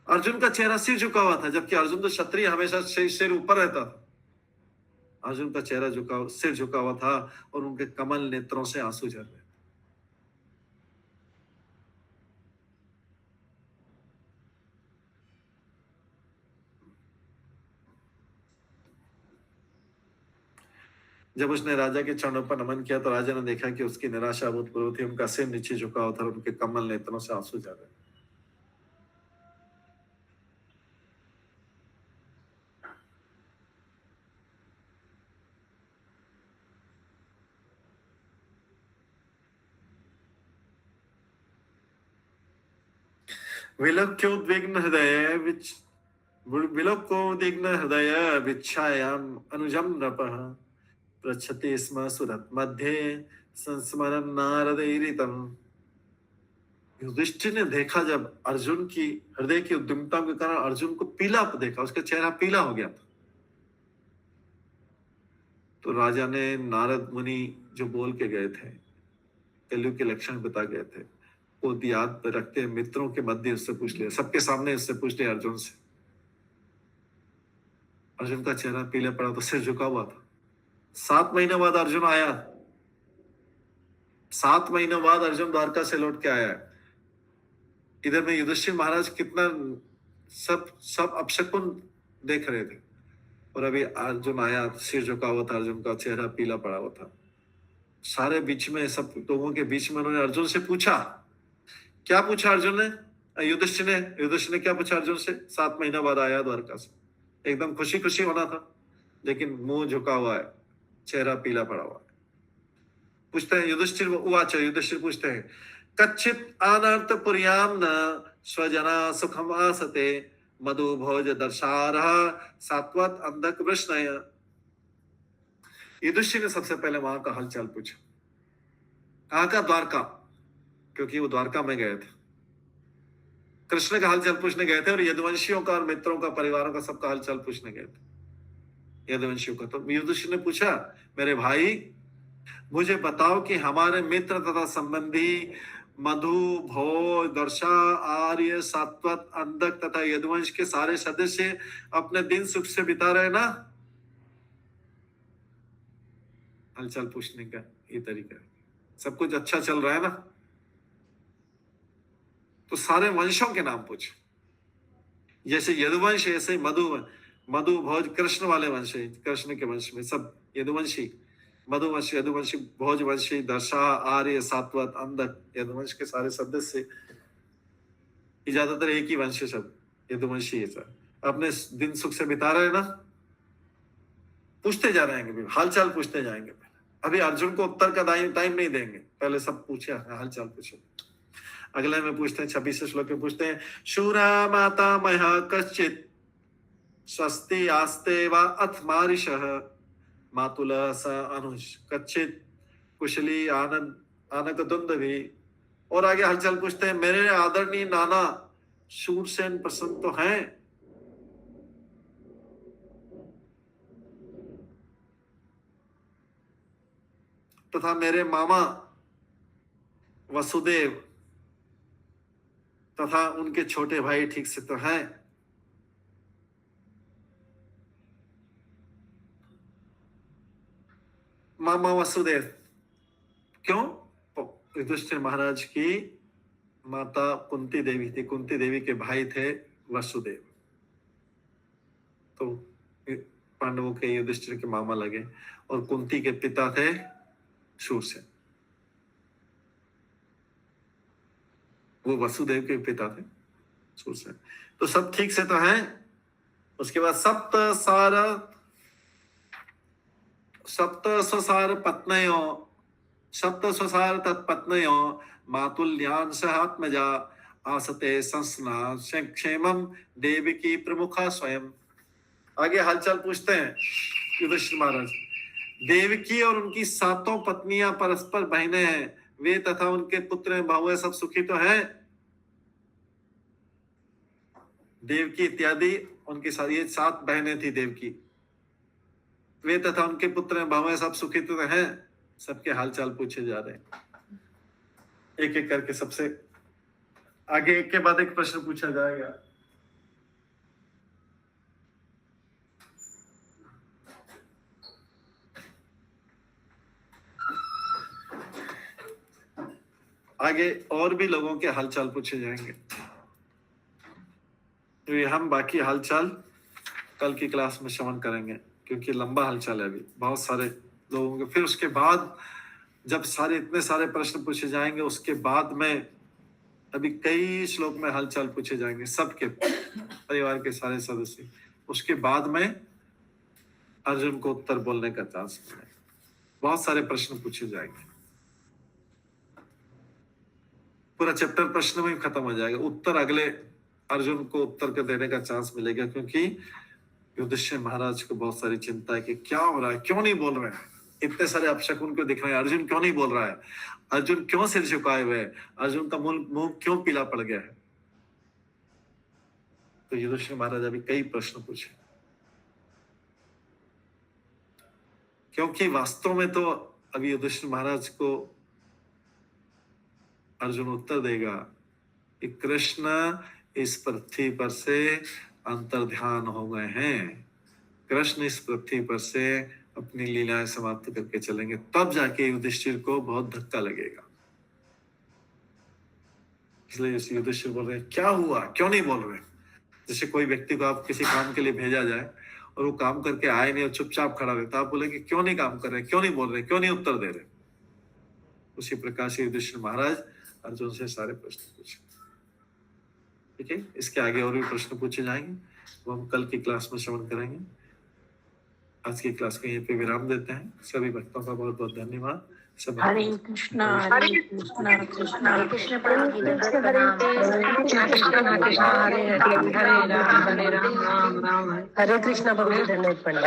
अर्जुन का चेहरा सिर झुका हुआ था, जबकि अर्जुन तो क्षत्रिय हमेशा सिर ऊपर रहता था। अर्जुन का चेहरा सिर झुका हुआ था और उनके कमल नेत्रों से आंसू झर रहे। जब उसने राजा के चरणों पर नमन किया तो राजा ने देखा कि उसकी निराशा अभूतपूर्व थी। उनका सिर नीचे झुका हुआ था और उनके कमल नेत्रों से आंसू झर रहे। विलोक्योद्विग्न हृदय विच्छायाम अनुजम नृपः पृच्छति स्म सुरत मध्ये संस्मरन् नारदैरितम्। युधिष्ठिर ने देखा, जब अर्जुन की हृदय की उद्विग्नता के कारण अर्जुन को पीला देखा, उसका चेहरा पीला हो गया था। तो राजा ने नारद मुनि जो बोल के गए थे, कलयुग के लक्षण बता गए थे, वो याद रखते मित्रों के मध्य उससे पूछ लिया, सबके सामने उससे पूछ लिया अर्जुन से। अर्जुन का चेहरा पीले पड़ा तो सिर झुका हुआ था। 7 महीने बाद अर्जुन आया। 7 महीने बाद अर्जुन द्वारका से लौट के आया। इधर में युधिष्ठिर महाराज कितना सब अपशकुन देख रहे थे, और अभी अर्जुन आया, सिर झुका हुआ था, अर्जुन का चेहरा पीला पड़ा हुआ था। सारे बीच में, सब लोगों के बीच में उन्होंने अर्जुन से पूछा। क्या पूछा अर्जुन ने? युधिष्ठिर ने क्या पूछा अर्जुन से? 7 महीना बाद आया द्वारका से, एकदम खुशी खुशी होना था, लेकिन मुंह झुका हुआ है, चेहरा पीला पड़ा हुआ है। पूछते हैं युधिष्ठिर पूछते हैं, कच्चित अनर्थ पुर्याम न स्वजना सुखम आसते मधु भोज दर्शारः सात्वत अंधक वृष्णय। युधिष्ठिर ने सबसे पहले वहां का हालचाल पूछा। कहाँ का? द्वारका, क्योंकि वो द्वारका में गए थे, कृष्ण का हालचाल पूछने गए थे, और यदुवंशियों का और मित्रों का, परिवारों का, सबका हालचाल पूछने गए थे, यदुवंशियों का। तो युधिष्ठिर ने पूछा, मेरे भाई मुझे बताओ कि हमारे मित्र तथा संबंधी मधु भोज दर्शा आर्य सात्वत अंधक तथा यदुवंश के सारे सदस्य अपने दिन सुख से बिता रहे ना? हालचाल पूछने का ये तरीका है। सब कुछ अच्छा चल रहा है ना? तो सारे वंशों के नाम पूछे, जैसे यदुवंश ऐसे मधु भोज कृष्ण वाले वंश है, कृष्ण के वंश में सब यदुवंशी, मधुवंश यदुवंशी, भोजवंशी, दर्शा आर्य सात्वत अंधक, यदुवंश के सारे सदस्य, ज्यादातर एक ही वंश है, सब यदुवंशी है। सर अपने दिन सुख से बिता रहे ना? पूछते जा रहे हैं, हालचाल पूछते जाएंगे। अभी अर्जुन को उत्तर का टाइम नहीं देंगे, पहले सब पूछे, हालचाल पूछे। अगले में पूछते हैं 26 श्लोक में पूछते हैं, शूरा माता महा कश्चित स्वस्ति आस्ते वा अथ मारिषः मातुला स अनुज कच्चित कुशली आनक दुंदवी। और आगे हालचाल पूछते हैं, मेरे आदरणीय नाना शूरसेन प्रसन्न तो हैं? तथा मेरे मामा वसुदेव तथा उनके छोटे भाई ठीक से तो हैं? मामा वसुदेव क्यों? युधिष्ठिर महाराज की माता कुंती देवी थी, कुंती देवी के भाई थे वसुदेव, तो पांडवों के युधिष्ठिर के मामा लगे, और कुंती के पिता थे शूरसेन, वो वसुदेव के पिता थे शूरसेन। तो सब ठीक से तो हैं। उसके बाद सप्त स्वसार तत्पत्नयो मातुल्यान सह आत्मजा आसते संसना क्षेमम देवकी प्रमुखा स्वयं। आगे हालचाल पूछते हैं युधिष्ठिर महाराज। देवकी और उनकी 7 पत्नियां परस्पर बहनें हैं, वे तथा उनके पुत्र बहुएं सब सुखी तो हैं। देवकी इत्यादि उनकी सारी 7 बहनें थी देवकी, वे तथा उनके पुत्र बहुएं सब सुखी तो हैं। सबके हालचाल पूछे जा रहे हैं, एक एक करके सबसे आगे एक के बाद एक प्रश्न पूछा जाएगा। आगे और भी लोगों के हालचाल पूछे जाएंगे। तो ये हम बाकी हालचाल कल की क्लास में श्रवण करेंगे, क्योंकि लंबा हालचाल है अभी बहुत सारे लोगों के। फिर उसके बाद जब सारे इतने सारे प्रश्न पूछे जाएंगे, उसके बाद में अभी कई श्लोक में हालचाल पूछे जाएंगे सबके परिवार के सारे सदस्य। उसके बाद में अर्जुन को उत्तर बोलने का चांस मिलेगा। बहुत सारे प्रश्न पूछे जाएंगे, पूरा चैप्टर प्रश्न में खत्म हो जाएगा। उत्तर अगले अर्जुन को उत्तर के देने का चांस मिलेगा, क्योंकि युधिष्ठिर महाराज को बहुत सारी चिंता है कि क्या हो रहा है, क्यों नहीं बोल रहे हैं, इतने सारे अपशकुन को दिख रहे हैं, अर्जुन क्यों नहीं बोल रहा है, अर्जुन क्यों सिर झुकाए हुए है, अर्जुन का मुंह क्यों पीला पड़ गया है। तो युधिष्ठिर महाराज अभी कई प्रश्न पूछे, क्योंकि वास्तव में तो अभी युधिष्ठिर महाराज को अर्जुन उत्तर देगा कि कृष्ण इस पृथ्वी पर से अंतर्ध्यान हो गए हैं, कृष्ण इस पृथ्वी पर से अपनी लीलाएं समाप्त करके चलेंगे, तब जाके युधिष्ठिर को बहुत धक्का लगेगा। इसलिए युधिष्ठिर बोल रहे हैं क्या हुआ, क्यों नहीं बोल रहे। जैसे कोई व्यक्ति को आप किसी काम के लिए भेजा जाए और वो काम करके आए नहीं और चुपचाप खड़ा रहता, आप बोलेंगे क्यों नहीं काम कर रहे, क्यों नहीं बोल रहे, क्यों नहीं उत्तर दे रहे। उसी प्रकार से युधिष्ठिर महाराज अर्जुन से सारे प्रश्न पूछे। ठीक है, इसके आगे और भी प्रश्न पूछे जाएंगे, वो हम कल की क्लास में श्रवण करेंगे। आज की क्लास को यहीं पे विराम देते हैं। सभी भक्तों का बहुत बहुत धन्यवाद। सब हरे कृष्णा कृष्ण कृष्ण हरे कृष्ण प्रभु जी दंडवत प्रणाम। हरे कृष्ण प्रभु जी दंडवत प्रणाम।